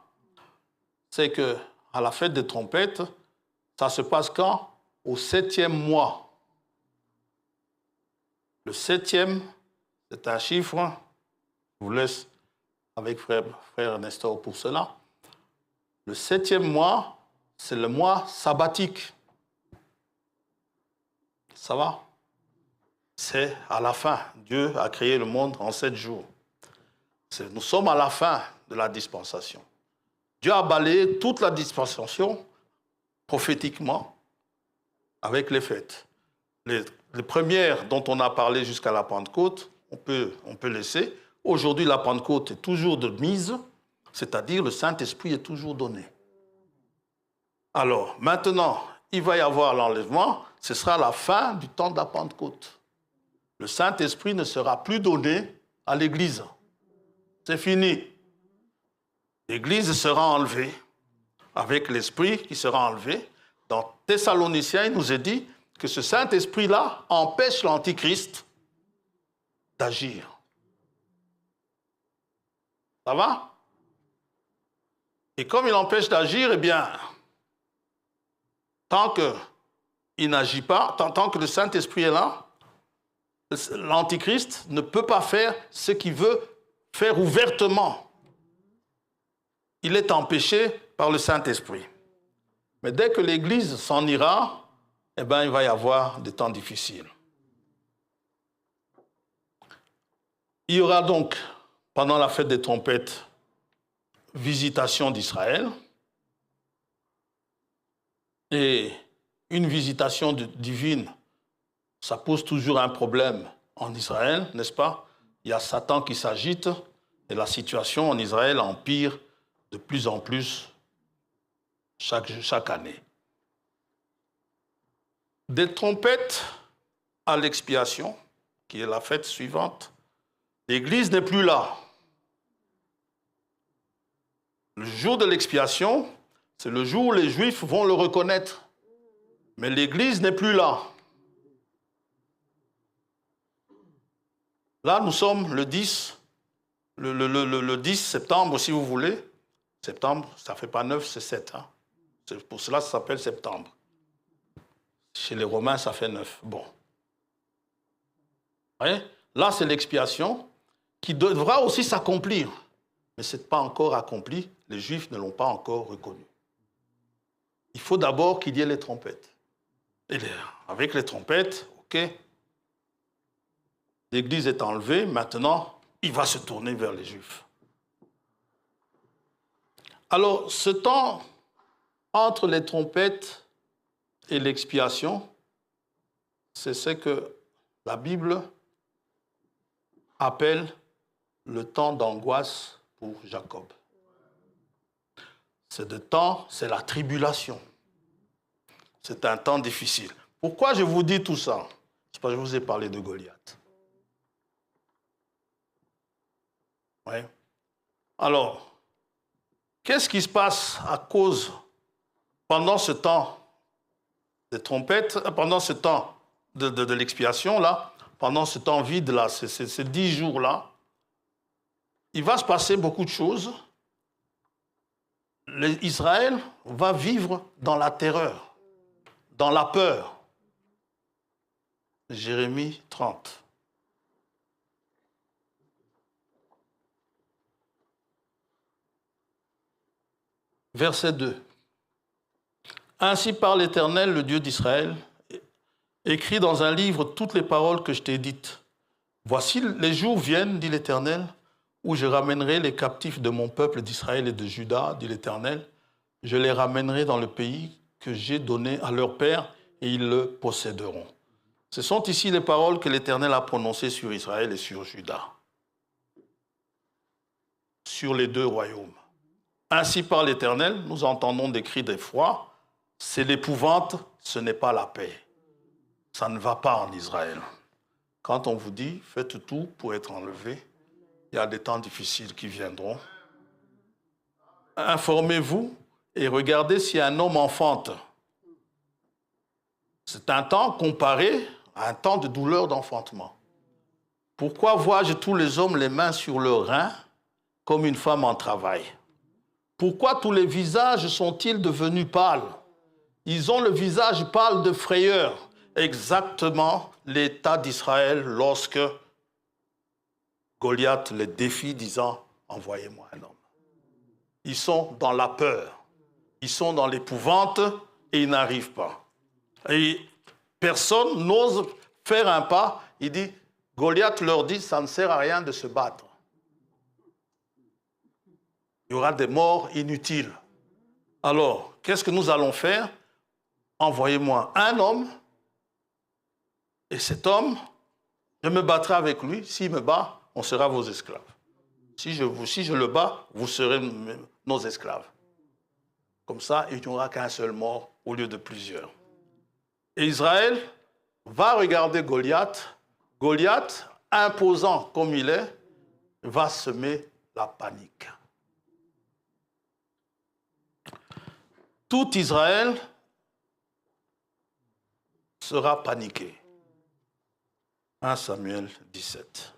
c'est qu'à la fête des trompettes, ça se passe quand? Au 7e mois. Le 7e, c'est un chiffre, je vous laisse avec frère Nestor pour cela. Le 7e mois, c'est le mois sabbatique. Ça va? C'est à la fin. Dieu a créé le monde en 7 jours. Nous sommes à la fin de la dispensation. Dieu a balayé toute la dispensation prophétiquement avec les fêtes. Les premières dont on a parlé jusqu'à la Pentecôte, on peut laisser. Aujourd'hui, la Pentecôte est toujours de mise, c'est-à-dire le Saint-Esprit est toujours donné. Alors, maintenant, il va y avoir l'enlèvement, ce sera la fin du temps de la Pentecôte. Le Saint-Esprit ne sera plus donné à l'Église. C'est fini. L'Église sera enlevée avec l'Esprit qui sera enlevé. Dans Thessaloniciens, il nous est dit que ce Saint-Esprit-là empêche l'Antichrist d'agir. Ça va? Et comme il empêche d'agir, eh bien, tant qu'il n'agit pas, tant que le Saint-Esprit est là, l'Antichrist ne peut pas faire ce qu'il veut faire ouvertement. Il est empêché par le Saint-Esprit. Mais dès que l'Église s'en ira, eh bien, il va y avoir des temps difficiles. Il y aura donc, pendant la fête des trompettes, visitation d'Israël. Et une visitation divine, ça pose toujours un problème en Israël, n'est-ce pas? Il y a Satan qui s'agite et la situation en Israël empire de plus en plus chaque année. Des trompettes à l'expiation, qui est la fête suivante, l'Église n'est plus là. Le jour de l'expiation, c'est le jour où les Juifs vont le reconnaître. Mais l'Église n'est plus là. Là, nous sommes le 10 septembre, si vous voulez. Septembre, ça ne fait pas 9, c'est 7. Hein. C'est pour cela que ça s'appelle septembre. Chez les Romains, ça fait 9. Bon. Vous voyez? Là, c'est l'expiation qui devra aussi s'accomplir. Mais ce n'est pas encore accompli. Les Juifs ne l'ont pas encore reconnu. Il faut d'abord qu'il y ait les trompettes. Et avec les trompettes, ok, l'Église est enlevée, maintenant, il va se tourner vers les Juifs. Alors, ce temps entre les trompettes et l'expiation, c'est ce que la Bible appelle le temps d'angoisse pour Jacob. C'est la tribulation. C'est un temps difficile. Pourquoi je vous dis tout ça? C'est parce que je vous ai parlé de Goliath. Oui. Alors, qu'est-ce qui se passe à cause, pendant ce temps des trompettes, pendant ce temps de l'expiation, là, pendant ce temps vide, là, ces 10 jours-là, il va se passer beaucoup de choses. Israël va vivre dans la terreur, dans la peur. Jérémie 30. Verset 2. Ainsi parle l'Éternel, le Dieu d'Israël, écris dans un livre toutes les paroles que je t'ai dites. Voici les jours viennent, dit l'Éternel, où je ramènerai les captifs de mon peuple d'Israël et de Juda, dit l'Éternel. Je les ramènerai dans le pays que j'ai donné à leur père et ils le posséderont. Ce sont ici les paroles que l'Éternel a prononcées sur Israël et sur Juda, sur les deux royaumes. Ainsi par l'Éternel, nous entendons des cris d'effroi. C'est l'épouvante, ce n'est pas la paix. Ça ne va pas en Israël. Quand on vous dit, faites tout pour être enlevé, il y a des temps difficiles qui viendront. Informez-vous et regardez si un homme enfante. C'est un temps comparé à un temps de douleur d'enfantement. Pourquoi vois-je tous les hommes les mains sur leurs reins comme une femme en travail? Pourquoi tous les visages sont-ils devenus pâles? Ils ont le visage pâle de frayeur. Exactement l'état d'Israël lorsque Goliath les défie disant « Envoyez-moi un homme ». Ils sont dans la peur, ils sont dans l'épouvante et ils n'arrivent pas. Et personne n'ose faire un pas. Il dit, Goliath leur dit, ça ne sert à rien de se battre. Il y aura des morts inutiles. Alors, qu'est-ce que nous allons faire? Envoyez-moi un homme, et cet homme, je me battrai avec lui. S'il me bat, on sera vos esclaves. Si je le bats, vous serez nos esclaves. Comme ça, il n'y aura qu'un seul mort au lieu de plusieurs. Et Israël va regarder Goliath. Goliath, imposant comme il est, va semer la panique. Tout Israël sera paniqué. 1 Samuel 17.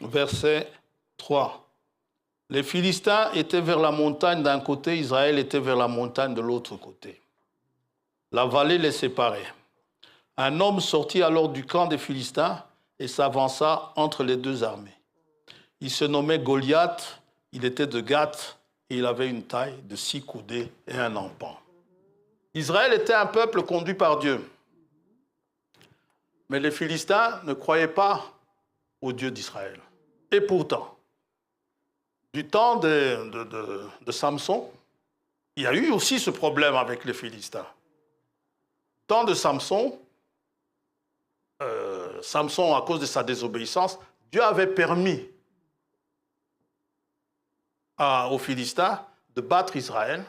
Verset 3. Les Philistins étaient vers la montagne d'un côté, Israël était vers la montagne de l'autre côté. La vallée les séparait. Un homme sortit alors du camp des Philistins et s'avança entre les deux armées. Il se nommait Goliath, il était de Gath et il avait une taille de 6 coudées et un empan. Israël était un peuple conduit par Dieu. Mais les Philistins ne croyaient pas au Dieu d'Israël. Et pourtant, du temps de Samson, il y a eu aussi ce problème avec les Philistins. Du temps de Samson, Samson, à cause de sa désobéissance, Dieu avait permis aux Philistins de battre Israël.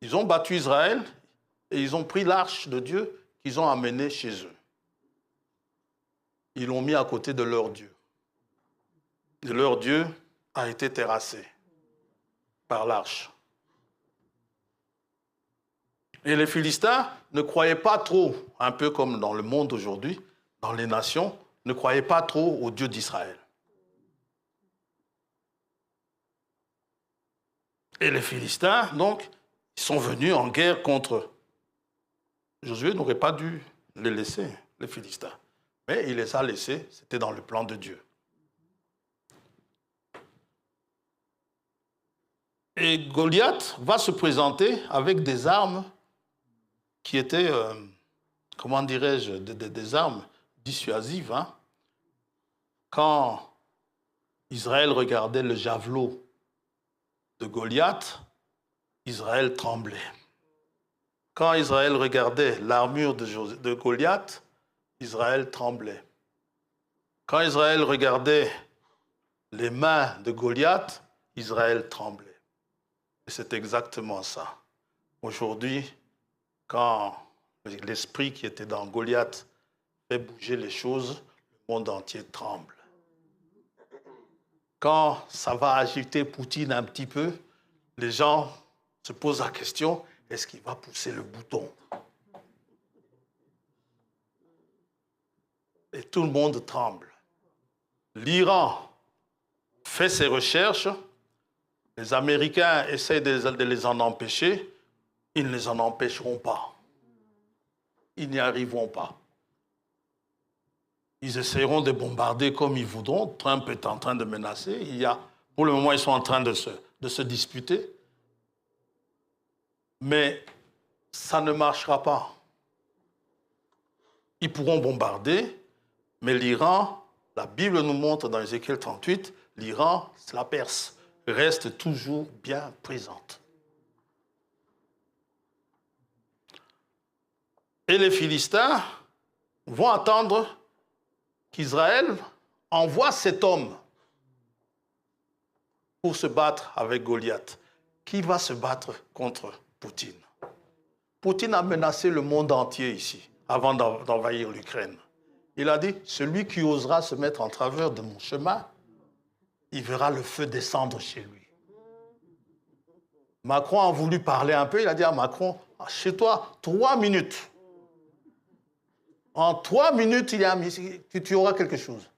Ils ont battu Israël et ils ont pris l'arche de Dieu qu'ils ont amenée chez eux. Ils l'ont mis à côté de leur Dieu. Et leur Dieu a été terrassé par l'arche. Et les Philistins ne croyaient pas trop, un peu comme dans le monde aujourd'hui, dans les nations, ne croyaient pas trop au Dieu d'Israël. Et les Philistins, donc, ils sont venus en guerre contre eux. Josué n'aurait pas dû les laisser, les Philistins. Mais il les a laissés, c'était dans le plan de Dieu. Et Goliath va se présenter avec des armes qui étaient, comment dirais-je, des armes dissuasives. Hein? Quand Israël regardait le javelot de Goliath, Israël tremblait. Quand Israël regardait l'armure de Goliath, Israël tremblait. Quand Israël regardait les mains de Goliath, Israël tremblait. Et c'est exactement ça. Aujourd'hui, quand l'esprit qui était dans Goliath fait bouger les choses, le monde entier tremble. Quand ça va agiter Poutine un petit peu, les gens se posent la question, est-ce qu'il va pousser le bouton? tout le monde tremble. L'Iran fait ses recherches, les Américains essaient de les en empêcher, ils ne les en empêcheront pas. Ils n'y arriveront pas. Ils essaieront de bombarder comme ils voudront. Trump est en train de menacer. Pour le moment, ils sont en train de se disputer. Mais ça ne marchera pas. Ils pourront bombarder, mais l'Iran, la Bible nous montre dans Ézéchiel 38, l'Iran, la Perse, reste toujours bien présente. Et les Philistins vont attendre qu'Israël envoie cet homme pour se battre avec Goliath. Qui va se battre contre Poutine? Poutine a menacé le monde entier ici, avant d'envahir l'Ukraine. Il a dit, celui qui osera se mettre en travers de mon chemin, il verra le feu descendre chez lui. Macron a voulu parler un peu, il a dit à Macron, chez toi, 3 minutes. En 3 minutes, tu auras quelque chose.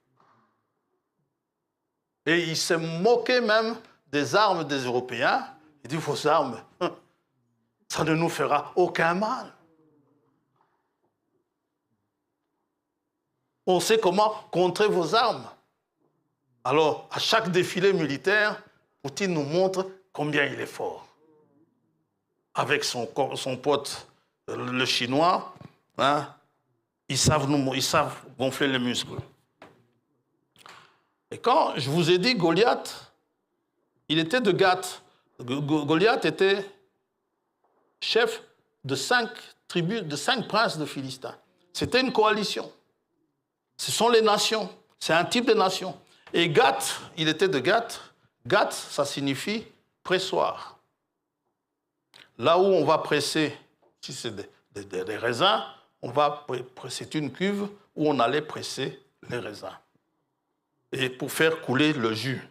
Et il s'est moqué même des armes des Européens. Il dit, vos armes, ça ne nous fera aucun mal. On sait comment contrer vos armes. Alors, à chaque défilé militaire, Poutine nous montre combien il est fort. Avec son pote, le Chinois, hein, ils savent gonfler les muscles. Et quand je vous ai dit Goliath, il était de Gath. Goliath était chef de 5 tribus, de 5 princes de Philistins. C'était une coalition. Ce sont les nations. C'est un type de nation. Et Gath, il était de Gath. Gath, ça signifie pressoir. Là où on va presser, si c'est des raisins, c'est une cuve où on allait presser les raisins. Et pour faire couler le jus.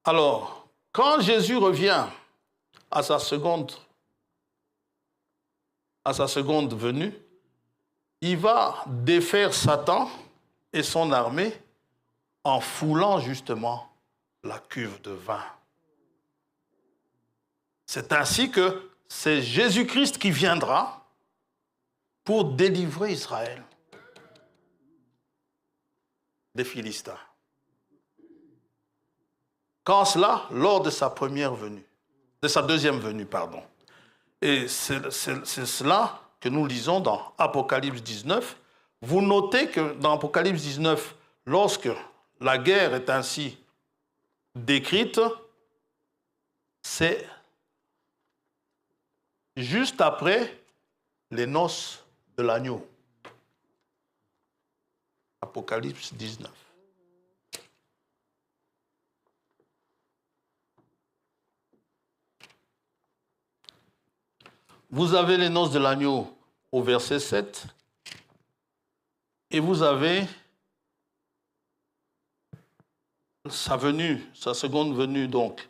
Alors, quand Jésus revient à sa seconde venue, il va défaire Satan et son armée en foulant justement la cuve de vin. C'est ainsi que c'est Jésus-Christ qui viendra pour délivrer Israël des Philistins. Quand cela, lors de sa deuxième venue, pardon. Et c'est cela que nous lisons dans Apocalypse 19. Vous notez que dans Apocalypse 19, lorsque la guerre est ainsi décrite, c'est juste après les noces de l'agneau. Apocalypse 19. Vous avez les noces de l'agneau au verset 7 et vous avez sa seconde venue donc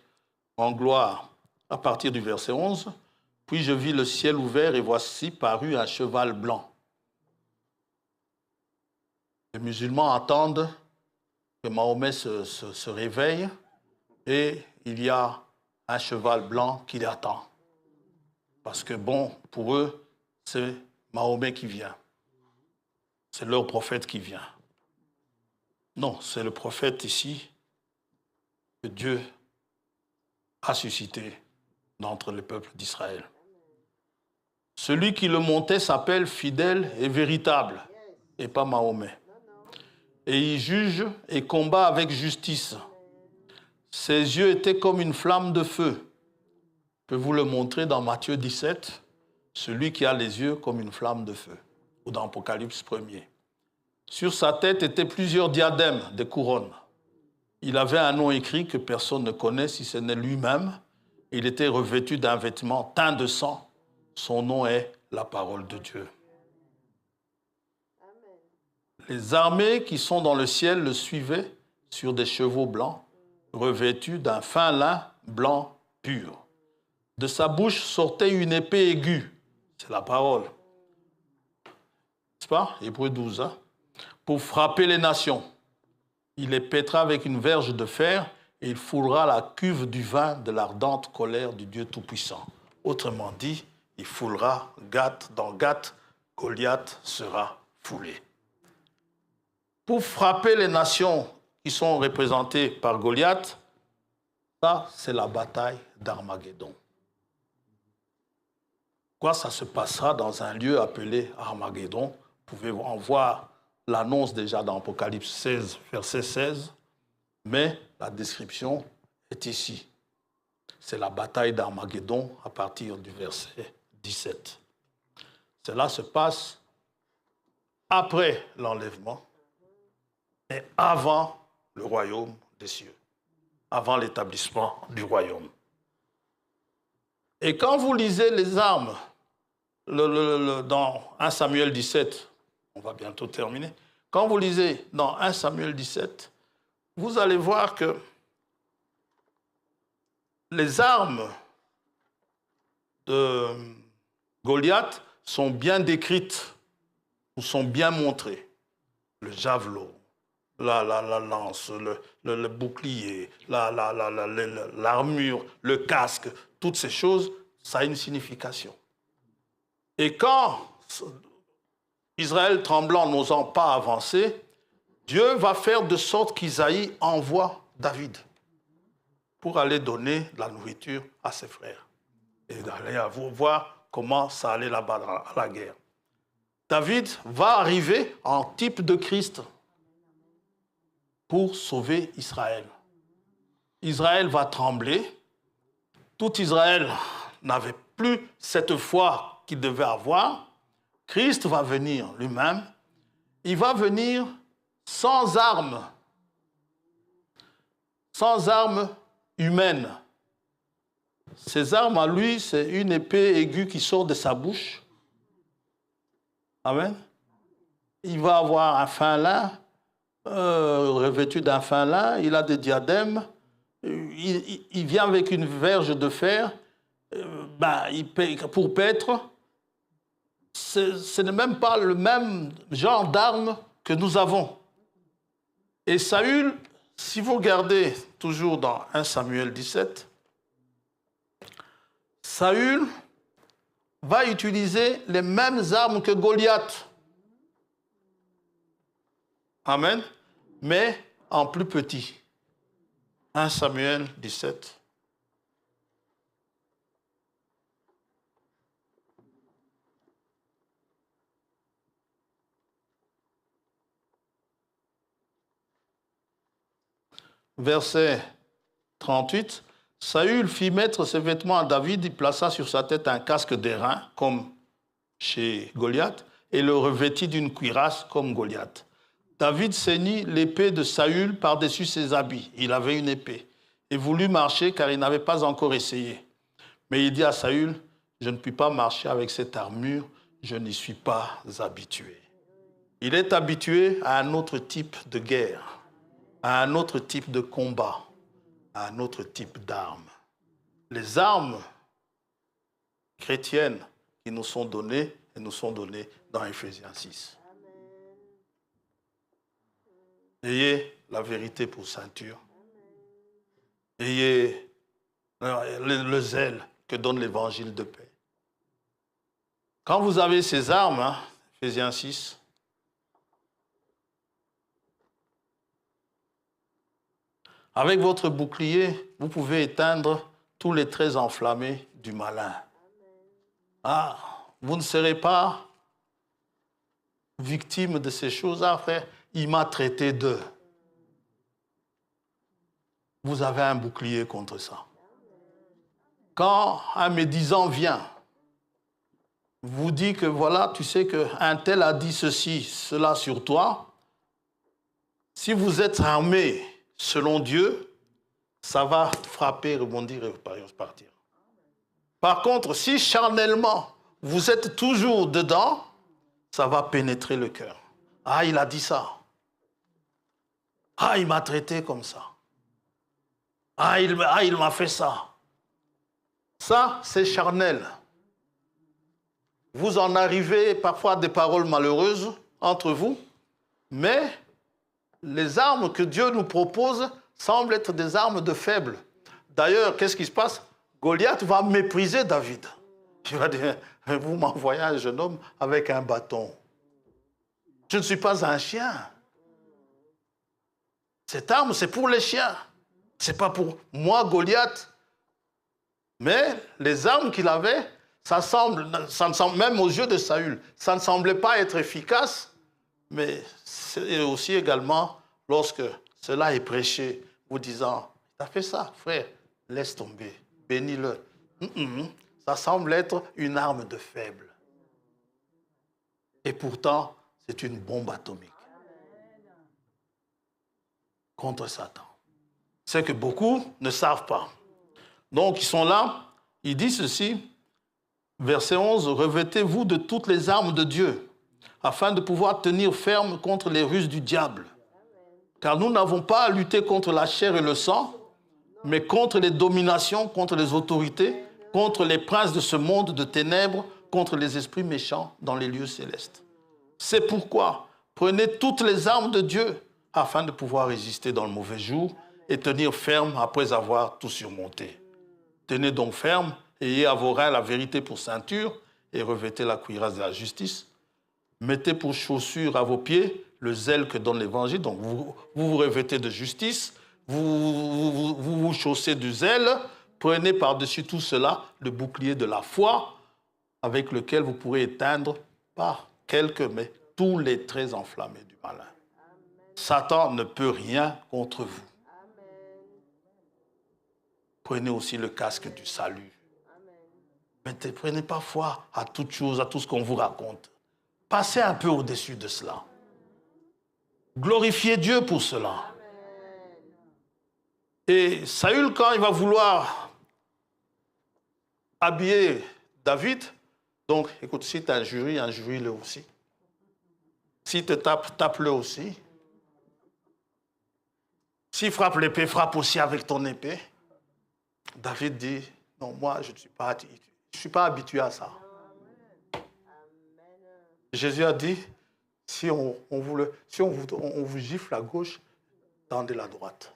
en gloire à partir du verset 11. Puis je vis le ciel ouvert et voici parut un cheval blanc. Les musulmans attendent que Mahomet se réveille et il y a un cheval blanc qui l'attend. Parce que bon, pour eux, c'est Mahomet qui vient. C'est leur prophète qui vient. Non, c'est le prophète ici que Dieu a suscité d'entre les peuples d'Israël. Celui qui le montait s'appelle fidèle et véritable, et pas Mahomet. Et il juge et combat avec justice. Ses yeux étaient comme une flamme de feu. Je peux vous le montrer dans Matthieu 17, celui qui a les yeux comme une flamme de feu, ou dans Apocalypse 1er. Sur sa tête étaient plusieurs diadèmes, des couronnes. Il avait un nom écrit que personne ne connaît si ce n'est lui-même. Il était revêtu d'un vêtement teint de sang. Son nom est la parole de Dieu. Amen. Les armées qui sont dans le ciel le suivaient sur des chevaux blancs, revêtus d'un fin lin blanc pur. De sa bouche sortait une épée aiguë, c'est la parole. pas? Hébreux 12, hein? Pour frapper les nations. Il les pètera avec une verge de fer et il foulera la cuve du vin de l'ardente colère du Dieu Tout-Puissant. Autrement dit, il foulera Gath. Dans Gath, Goliath sera foulé. Pour frapper les nations qui sont représentées par Goliath, ça, c'est la bataille d'Armageddon. Quoi, ça se passera dans un lieu appelé Armageddon. Vous pouvez en voir l'annonce déjà dans Apocalypse 16, verset 16, mais la description est ici. C'est la bataille d'Armageddon à partir du verset 17. Cela se passe après l'enlèvement et avant le royaume des cieux, avant l'établissement du royaume. Et quand vous lisez les armes dans 1 Samuel 17, on va bientôt terminer, quand vous lisez dans 1 Samuel 17, vous allez voir que les armes de Goliath sont bien décrites ou sont bien montrées. Le javelot, la lance, le bouclier, l'armure, le casque, toutes ces choses, ça a une signification. Et quand Israël tremblant, n'osant pas avancer, Dieu va faire de sorte qu'Isaïe envoie David pour aller donner de la nourriture à ses frères et d'aller voir comment ça allait là-bas à la guerre. David va arriver en type de Christ pour sauver Israël. Israël va trembler. Tout Israël n'avait plus cette foi qu'il devait avoir. Christ va venir lui-même. Il va venir sans armes humaines. Ses armes à lui, c'est une épée aiguë qui sort de sa bouche. Amen. Il va avoir un fin lin, revêtu d'un fin lin, il a des diadèmes, il vient avec une verge de fer, pour paître. Ce n'est même pas le même genre d'armes que nous avons. Et Saül, si vous regardez toujours dans 1 Samuel 17, Saül va utiliser les mêmes armes que Goliath. Amen. Mais en plus petit. 1 Samuel 17. Verset 38. Saül fit mettre ses vêtements à David, il plaça sur sa tête un casque d'airain, comme chez Goliath, et le revêtit d'une cuirasse, comme Goliath. David ceignit l'épée de Saül par-dessus ses habits. Il avait une épée. Et voulut marcher, car il n'avait pas encore essayé. Mais il dit à Saül, je ne puis pas marcher avec cette armure, je n'y suis pas habitué. Il est habitué à un autre type de guerre, à un autre type de combat, à un autre type d'armes. Les armes chrétiennes qui nous sont données, elles nous sont données dans Éphésiens 6. Ayez la vérité pour ceinture. Ayez le zèle que donne l'évangile de paix. Quand vous avez ces armes, Éphésiens 6, avec votre bouclier, vous pouvez éteindre tous les traits enflammés du malin. Vous ne serez pas victime de ces choses. Frère, il m'a traité de. Vous avez un bouclier contre ça. Quand un médisant vient, vous dit que voilà, tu sais qu'un tel a dit ceci, cela sur toi. Si vous êtes armé selon Dieu, ça va frapper, rebondir et repartir. Par contre, si charnellement, vous êtes toujours dedans, ça va pénétrer le cœur. Il a dit ça. Il m'a traité comme ça. Il m'a fait ça. Ça, c'est charnel. vous en arrivez parfois à des paroles malheureuses entre vous, mais les armes que Dieu nous propose semblent être des armes de faibles. D'ailleurs, qu'est-ce qui se passe? Goliath va mépriser David. Il va dire, vous m'envoyez un jeune homme avec un bâton. Je ne suis pas un chien. Cette arme, c'est pour les chiens. Ce n'est pas pour moi, Goliath. Mais les armes qu'il avait, ça ne semble, même aux yeux de Saül, ça ne semblait pas être efficace, mais c'est aussi également lorsque cela est prêché, vous disant, tu as fait ça, frère, laisse tomber, bénis-le. Ça semble être une arme de faible. Et pourtant, c'est une bombe atomique contre Satan. C'est que beaucoup ne savent pas. Donc, ils sont là, il dit ceci, verset 11, « Revêtez-vous de toutes les armes de Dieu, afin de pouvoir tenir ferme contre les ruses du diable. Car nous n'avons pas à lutter contre la chair et le sang, mais contre les dominations, contre les autorités, contre les princes de ce monde de ténèbres, contre les esprits méchants dans les lieux célestes. C'est pourquoi prenez toutes les armes de Dieu, afin de pouvoir résister dans le mauvais jour et tenir ferme après avoir tout surmonté. Tenez donc ferme, ayez à vos reins la vérité pour ceinture et revêtez la cuirasse de la justice. Mettez pour chaussure à vos pieds le zèle que donne l'Évangile. Donc vous vous revêtez de justice, vous chaussez du zèle. Prenez par-dessus tout cela le bouclier de la foi avec lequel vous pourrez éteindre, pas quelques, mais tous les traits enflammés du malin. Satan ne peut rien contre vous. Prenez aussi le casque du salut. Mais ne prenez pas foi à toute chose, à tout ce qu'on vous raconte. Passez un peu au-dessus de cela. Glorifiez Dieu pour cela. Et Saül, quand il va vouloir habiller David, donc, écoute, si tu injurie-le aussi. S'il te tape, tape-le aussi. S'il frappe l'épée, frappe aussi avec ton épée. David dit, non, moi, je ne suis pas habitué à ça. Jésus a dit, si on vous gifle à gauche, tendez la droite.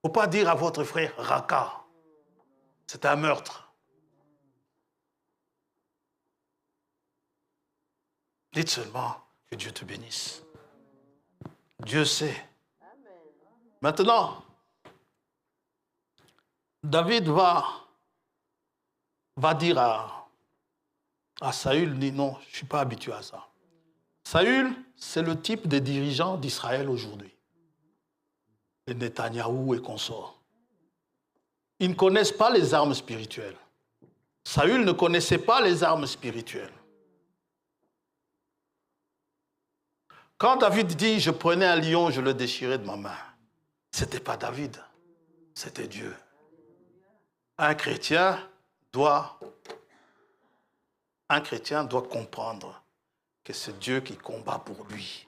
Il ne faut pas dire à votre frère, Raka. C'est un meurtre. Dites seulement que Dieu te bénisse. Dieu sait. Maintenant, David va dire à Saül, dit non, je ne suis pas habitué à ça. Saül, c'est le type de dirigeant d'Israël aujourd'hui. Les Netanyahou et consorts. Ils ne connaissent pas les armes spirituelles. Saül ne connaissait pas les armes spirituelles. Quand David dit « je prenais un lion, je le déchirais de ma main », ce n'était pas David, c'était Dieu. Un chrétien doit comprendre que c'est Dieu qui combat pour lui.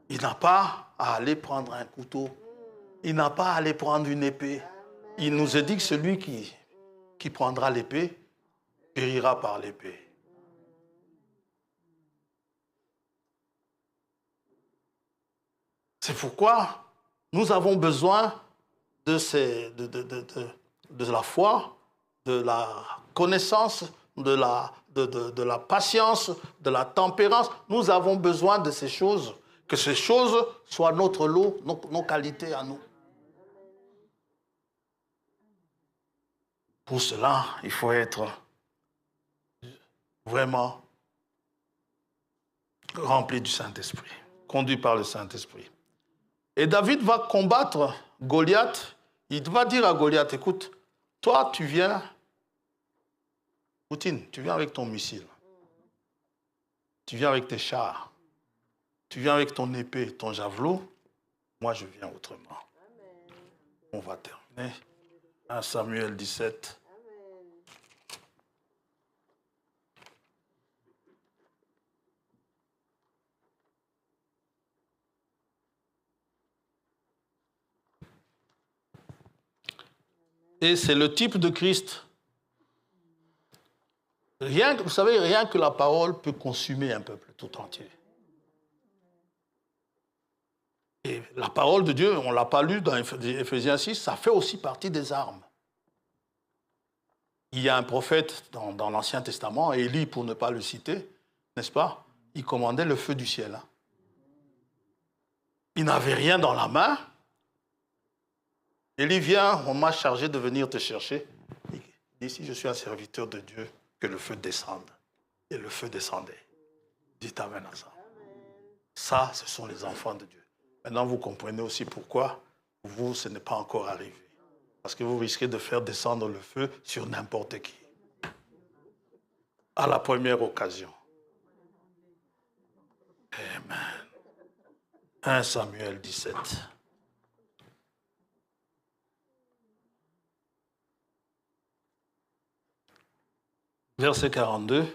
Il n'a pas à aller prendre un couteau, il n'a pas à aller prendre une épée. Il nous a dit que celui qui prendra l'épée périra par l'épée. C'est pourquoi nous avons besoin de la foi, de la connaissance, de la patience, de la tempérance. Nous avons besoin de ces choses, que ces choses soient notre lot, nos qualités à nous. Pour cela, il faut être vraiment rempli du Saint-Esprit, conduit par le Saint-Esprit. Et David va combattre Goliath. Il va dire à Goliath, écoute, toi tu viens, Poutine, tu viens avec ton missile. Tu viens avec tes chars. Tu viens avec ton épée, ton javelot. Moi je viens autrement. On va terminer. 1 Samuel 17. Et c'est le type de Christ. Vous savez, rien que la parole peut consumer un peuple tout entier. Et la parole de Dieu, on ne l'a pas lu dans Éphésiens 6, ça fait aussi partie des armes. Il y a un prophète dans l'Ancien Testament, Élie pour ne pas le citer, n'est-ce pas? Il commandait le feu du ciel. Hein. Il n'avait rien dans la main. Élie vient, on m'a chargé de venir te chercher. Il dit, si je suis un serviteur de Dieu, que le feu descende. Et le feu descendait. Dites amen à ça. Ça, ce sont les enfants de Dieu. Maintenant, vous comprenez aussi pourquoi vous, ce n'est pas encore arrivé. Parce que vous risquez de faire descendre le feu sur n'importe qui. À la première occasion. Amen. 1 Samuel 17. Verset 42.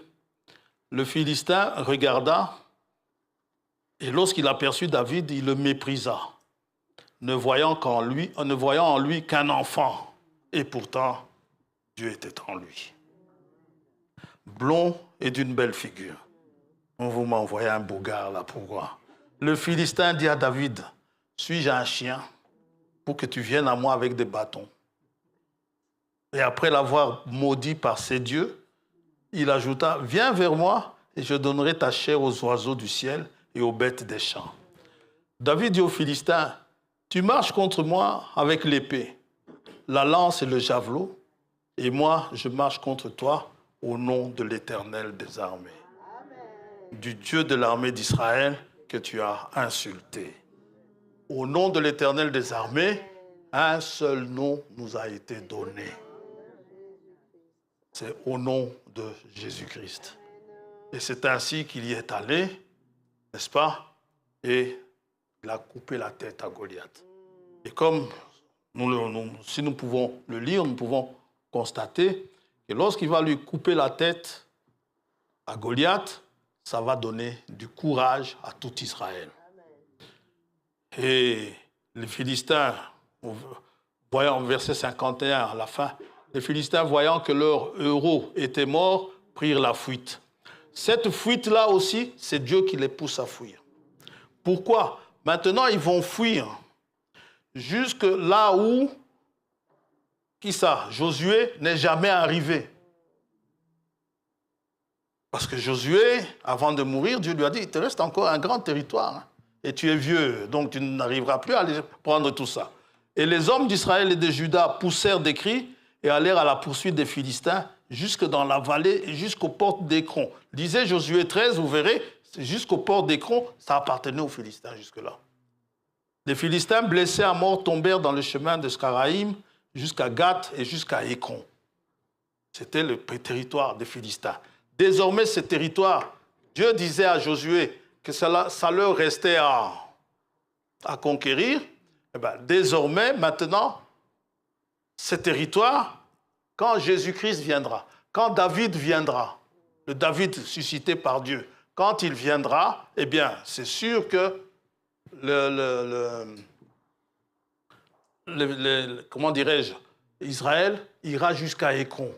Le Philistin regarda et lorsqu'il aperçut David, il le méprisa, ne voyant en lui qu'un enfant. Et pourtant, Dieu était en lui. Blond et d'une belle figure. On vous m'a envoyé un beau gars là, pourquoi? Le Philistin dit à David, suis-je un chien pour que tu viennes à moi avec des bâtons? Et après l'avoir maudit par ses dieux, il ajouta, viens vers moi et je donnerai ta chair aux oiseaux du ciel et aux bêtes des champs. David dit aux Philistins, tu marches contre moi avec l'épée, la lance et le javelot, et moi je marche contre toi au nom de l'Éternel des armées, du Dieu de l'armée d'Israël que tu as insulté. Au nom de l'Éternel des armées, un seul nom nous a été donné. C'est au nom de Jésus-Christ. Et c'est ainsi qu'il y est allé, n'est-ce pas? Et il a coupé la tête à Goliath. Et comme si nous pouvons le lire, nous pouvons constater que lorsqu'il va lui couper la tête à Goliath, ça va donner du courage à tout Israël. Et les Philistins, voyant verset 51 à la fin, les Philistins, voyant que leur héros était mort, prirent la fuite. Cette fuite-là aussi, c'est Dieu qui les pousse à fuir. Pourquoi? Maintenant, ils vont fuir jusque là où, qui ça? Josué n'est jamais arrivé. Parce que Josué, avant de mourir, Dieu lui a dit, il te reste encore un grand territoire. Hein, et tu es vieux, donc tu n'arriveras plus à aller prendre tout ça. Et les hommes d'Israël et de Juda poussèrent des cris et allèrent à la poursuite des Philistins jusque dans la vallée et jusqu'aux portes d'Écron. Lisez Josué 13, vous verrez, jusqu'aux portes d'Écron, ça appartenait aux Philistins jusque-là. Les Philistins blessés à mort tombèrent dans le chemin de Scaraïm jusqu'à Gath et jusqu'à Écron. C'était le territoire des Philistins. Désormais, ce territoire, Dieu disait à Josué que ça leur restait à conquérir. Et bien, désormais, maintenant, ce territoire, quand Jésus-Christ viendra, quand David viendra, le David suscité par Dieu, quand il viendra, eh bien, c'est sûr que comment dirais-je, Israël ira jusqu'à Écron.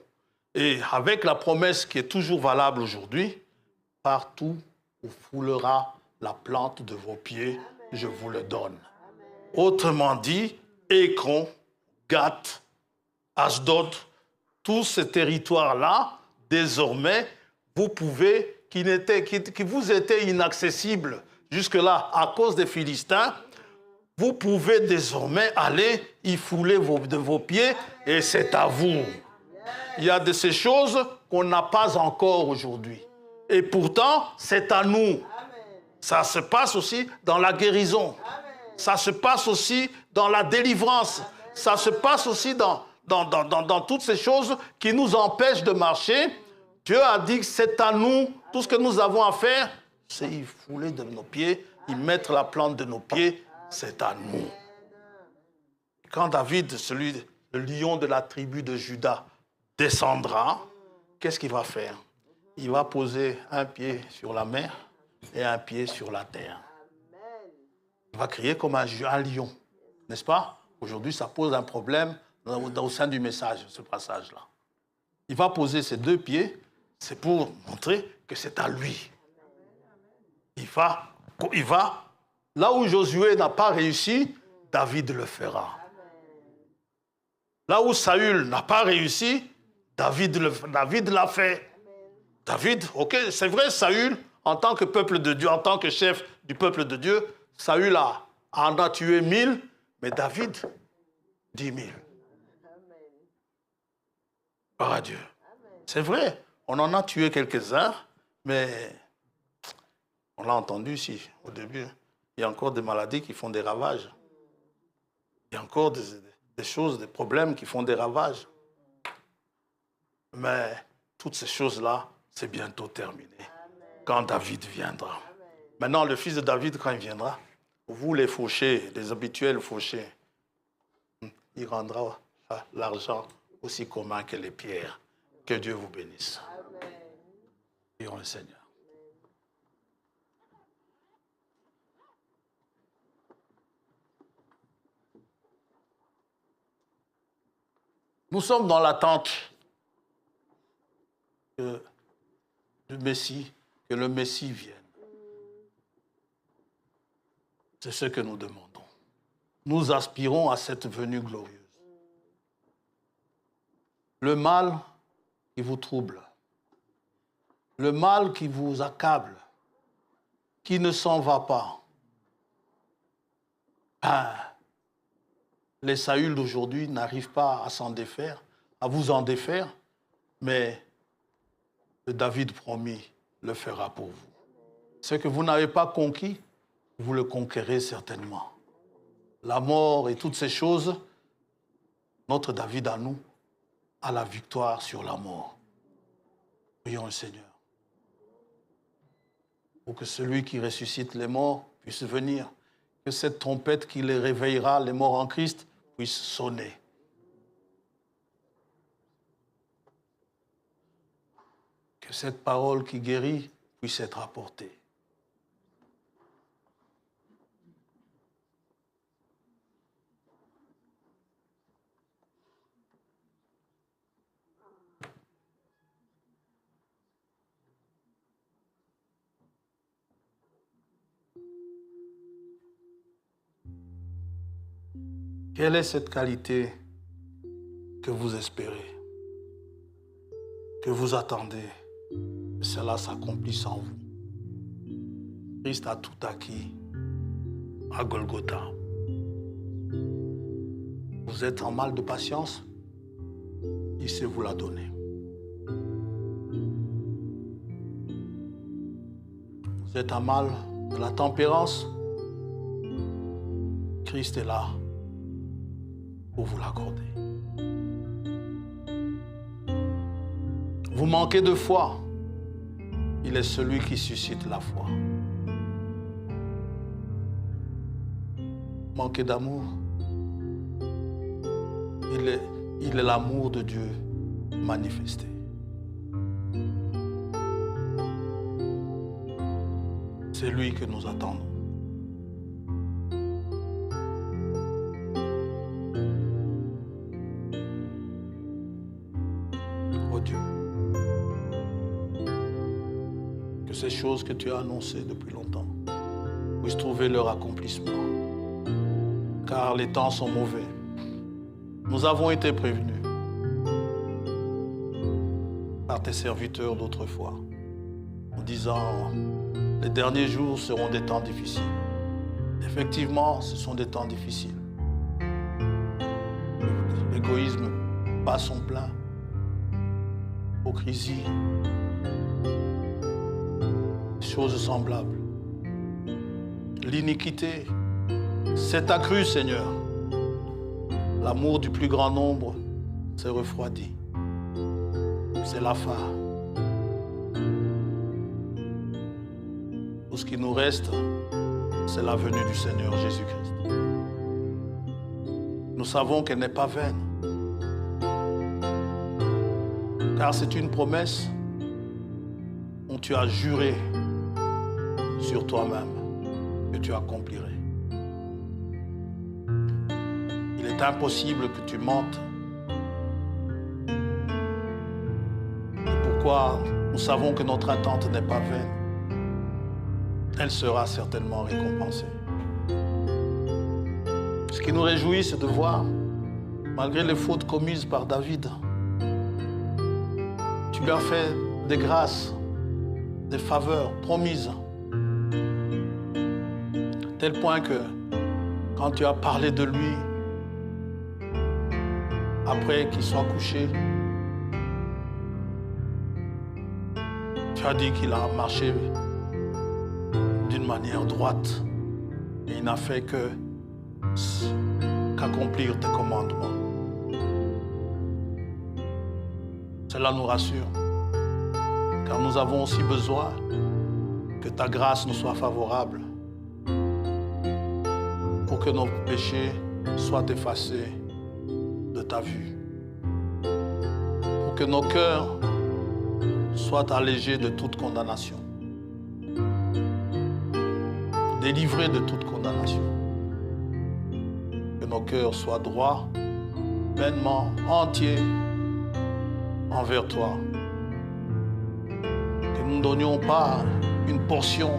Et avec la promesse qui est toujours valable aujourd'hui, partout où foulera la plante de vos pieds, je vous le donne. Autrement dit, Écron, Gath, Asdod, tous ces territoires-là, désormais, qui vous étaient inaccessibles jusque-là à cause des Philistins, vous pouvez désormais aller y fouler de vos pieds et c'est à vous. Il y a de ces choses qu'on n'a pas encore aujourd'hui. Et pourtant, c'est à nous. Ça se passe aussi dans la guérison. Ça se passe aussi dans la délivrance. Ça se passe aussi dans toutes ces choses qui nous empêchent de marcher. Dieu a dit que c'est à nous. Tout ce que nous avons à faire, c'est y fouler de nos pieds, y mettre la plante de nos pieds. C'est à nous. Quand David, le lion de la tribu de Juda, descendra, qu'est-ce qu'il va faire? Il va poser un pied sur la mer et un pied sur la terre. Il va crier comme un lion, n'est-ce pas? Aujourd'hui, ça pose un problème au sein du message, ce passage-là. Il va poser ses 2 pieds, c'est pour montrer que c'est à lui. Il va, là où Josué n'a pas réussi, David le fera. Là où Saül n'a pas réussi, David l'a fait. David, ok, c'est vrai, Saül, en tant que peuple de Dieu, en tant que chef du peuple de Dieu, Saül en a tué 1000, mais David, 10 000. Gloire à Dieu. C'est vrai, on en a tué quelques-uns, mais on l'a entendu ici, au début. Il y a encore des maladies qui font des ravages. Il y a encore des choses, des problèmes qui font des ravages. Mais toutes ces choses-là, c'est bientôt terminé. Quand David viendra. Maintenant, le fils de David, quand il viendra, vous les fauchés, les habituels fauchés, il rendra l'argent aussi commun que les pierres. Que Dieu vous bénisse. Prions le Seigneur. Nous sommes dans l'attente du Messie, que le Messie vienne. C'est ce que nous demandons. Nous aspirons à cette venue glorieuse. Le mal qui vous trouble, le mal qui vous accable, qui ne s'en va pas. Les Saül d'aujourd'hui n'arrivent pas à s'en défaire, à vous en défaire, mais le David promis le fera pour vous. Ce que vous n'avez pas conquis, vous le conquérez certainement. La mort et toutes ces choses, notre David à nous a la victoire sur la mort. Prions le Seigneur. Pour que celui qui ressuscite les morts puisse venir, que cette trompette qui les réveillera, les morts en Christ, puisse sonner. Que cette parole qui guérit puisse être apportée. Quelle est cette qualité que vous espérez, que vous attendez, que cela s'accomplisse en vous? Christ a tout acquis à Golgotha. Vous êtes en mal de patience, il sait vous la donner. Vous êtes en mal de la tempérance, Christ est là pour vous l'accorder. Vous manquez de foi, il est celui qui suscite la foi. Manquez d'amour, il est l'amour de Dieu manifesté. C'est lui que nous attendons. Ces choses que tu as annoncées depuis longtemps puissent trouver leur accomplissement. Car les temps sont mauvais. Nous avons été prévenus par tes serviteurs d'autrefois, en disant les derniers jours seront des temps difficiles. Effectivement, ce sont des temps difficiles. L'égoïsme bat son plein. L'hypocrisie, choses semblables. L'iniquité s'est accrue, Seigneur. L'amour du plus grand nombre s'est refroidi. C'est la fin. Tout ce qui nous reste, c'est la venue du Seigneur Jésus-Christ. Nous savons qu'elle n'est pas vaine, car c'est une promesse dont tu as juré sur toi-même que tu accomplirais. Il est impossible que tu mentes pourquoi nous savons que notre attente n'est pas vaine. Elle sera certainement récompensée. Ce qui nous réjouit, c'est de voir, malgré les fautes commises par David, tu lui as fait des grâces, des faveurs promises, tel point que quand tu as parlé de lui, après qu'il soit couché, tu as dit qu'il a marché d'une manière droite et il n'a fait qu'accomplir tes commandements. Cela nous rassure, car nous avons aussi besoin que ta grâce nous soit favorable pour que nos péchés soient effacés de ta vue, pour que nos cœurs soient allégés de toute condamnation, délivrés de toute condamnation, que nos cœurs soient droits, pleinement entiers envers toi, que nous ne donnions pas une portion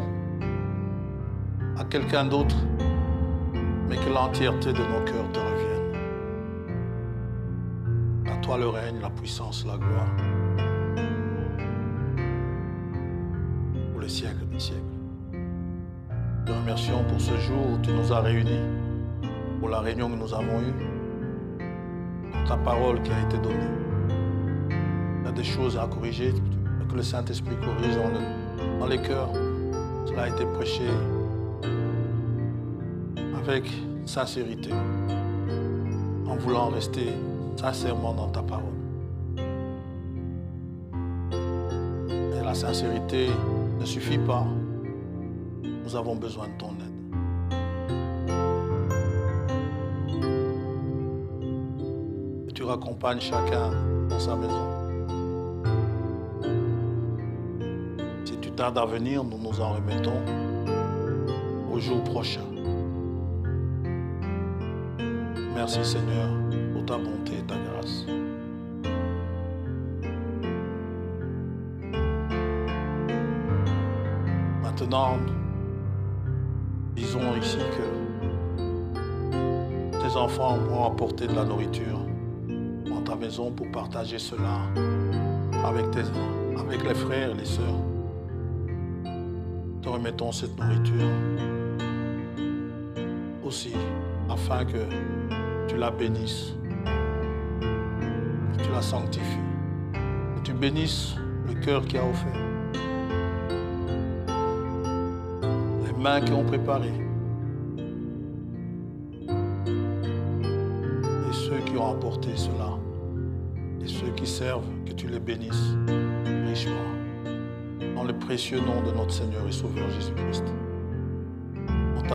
à quelqu'un d'autre, mais que l'entièreté de nos cœurs te revienne. À toi le règne, la puissance, la gloire, pour les siècles des siècles. Te remercions pour ce jour où tu nous as réunis, pour la réunion que nous avons eue, pour ta parole qui a été donnée. Il y a des choses à corriger, que le Saint-Esprit corrige dans les cœurs. Cela a été prêché avec sincérité, en voulant rester sincèrement dans ta parole. Mais la sincérité ne suffit pas. Nous avons besoin de ton aide. Que tu raccompagnes chacun dans sa maison. Si tu tardes à venir, nous nous en remettons au jour prochain. Merci Seigneur pour ta bonté et ta grâce. Maintenant, disons ici que tes enfants pourront apporter de la nourriture dans ta maison pour partager cela avec les frères et les sœurs. Te remettons cette nourriture aussi afin que tu la bénisses, que tu la sanctifies, que tu bénisses le cœur qui a offert, les mains qui ont préparé, et ceux qui ont apporté cela, et ceux qui servent, que tu les bénisses richement, dans le précieux nom de notre Seigneur et Sauveur Jésus-Christ.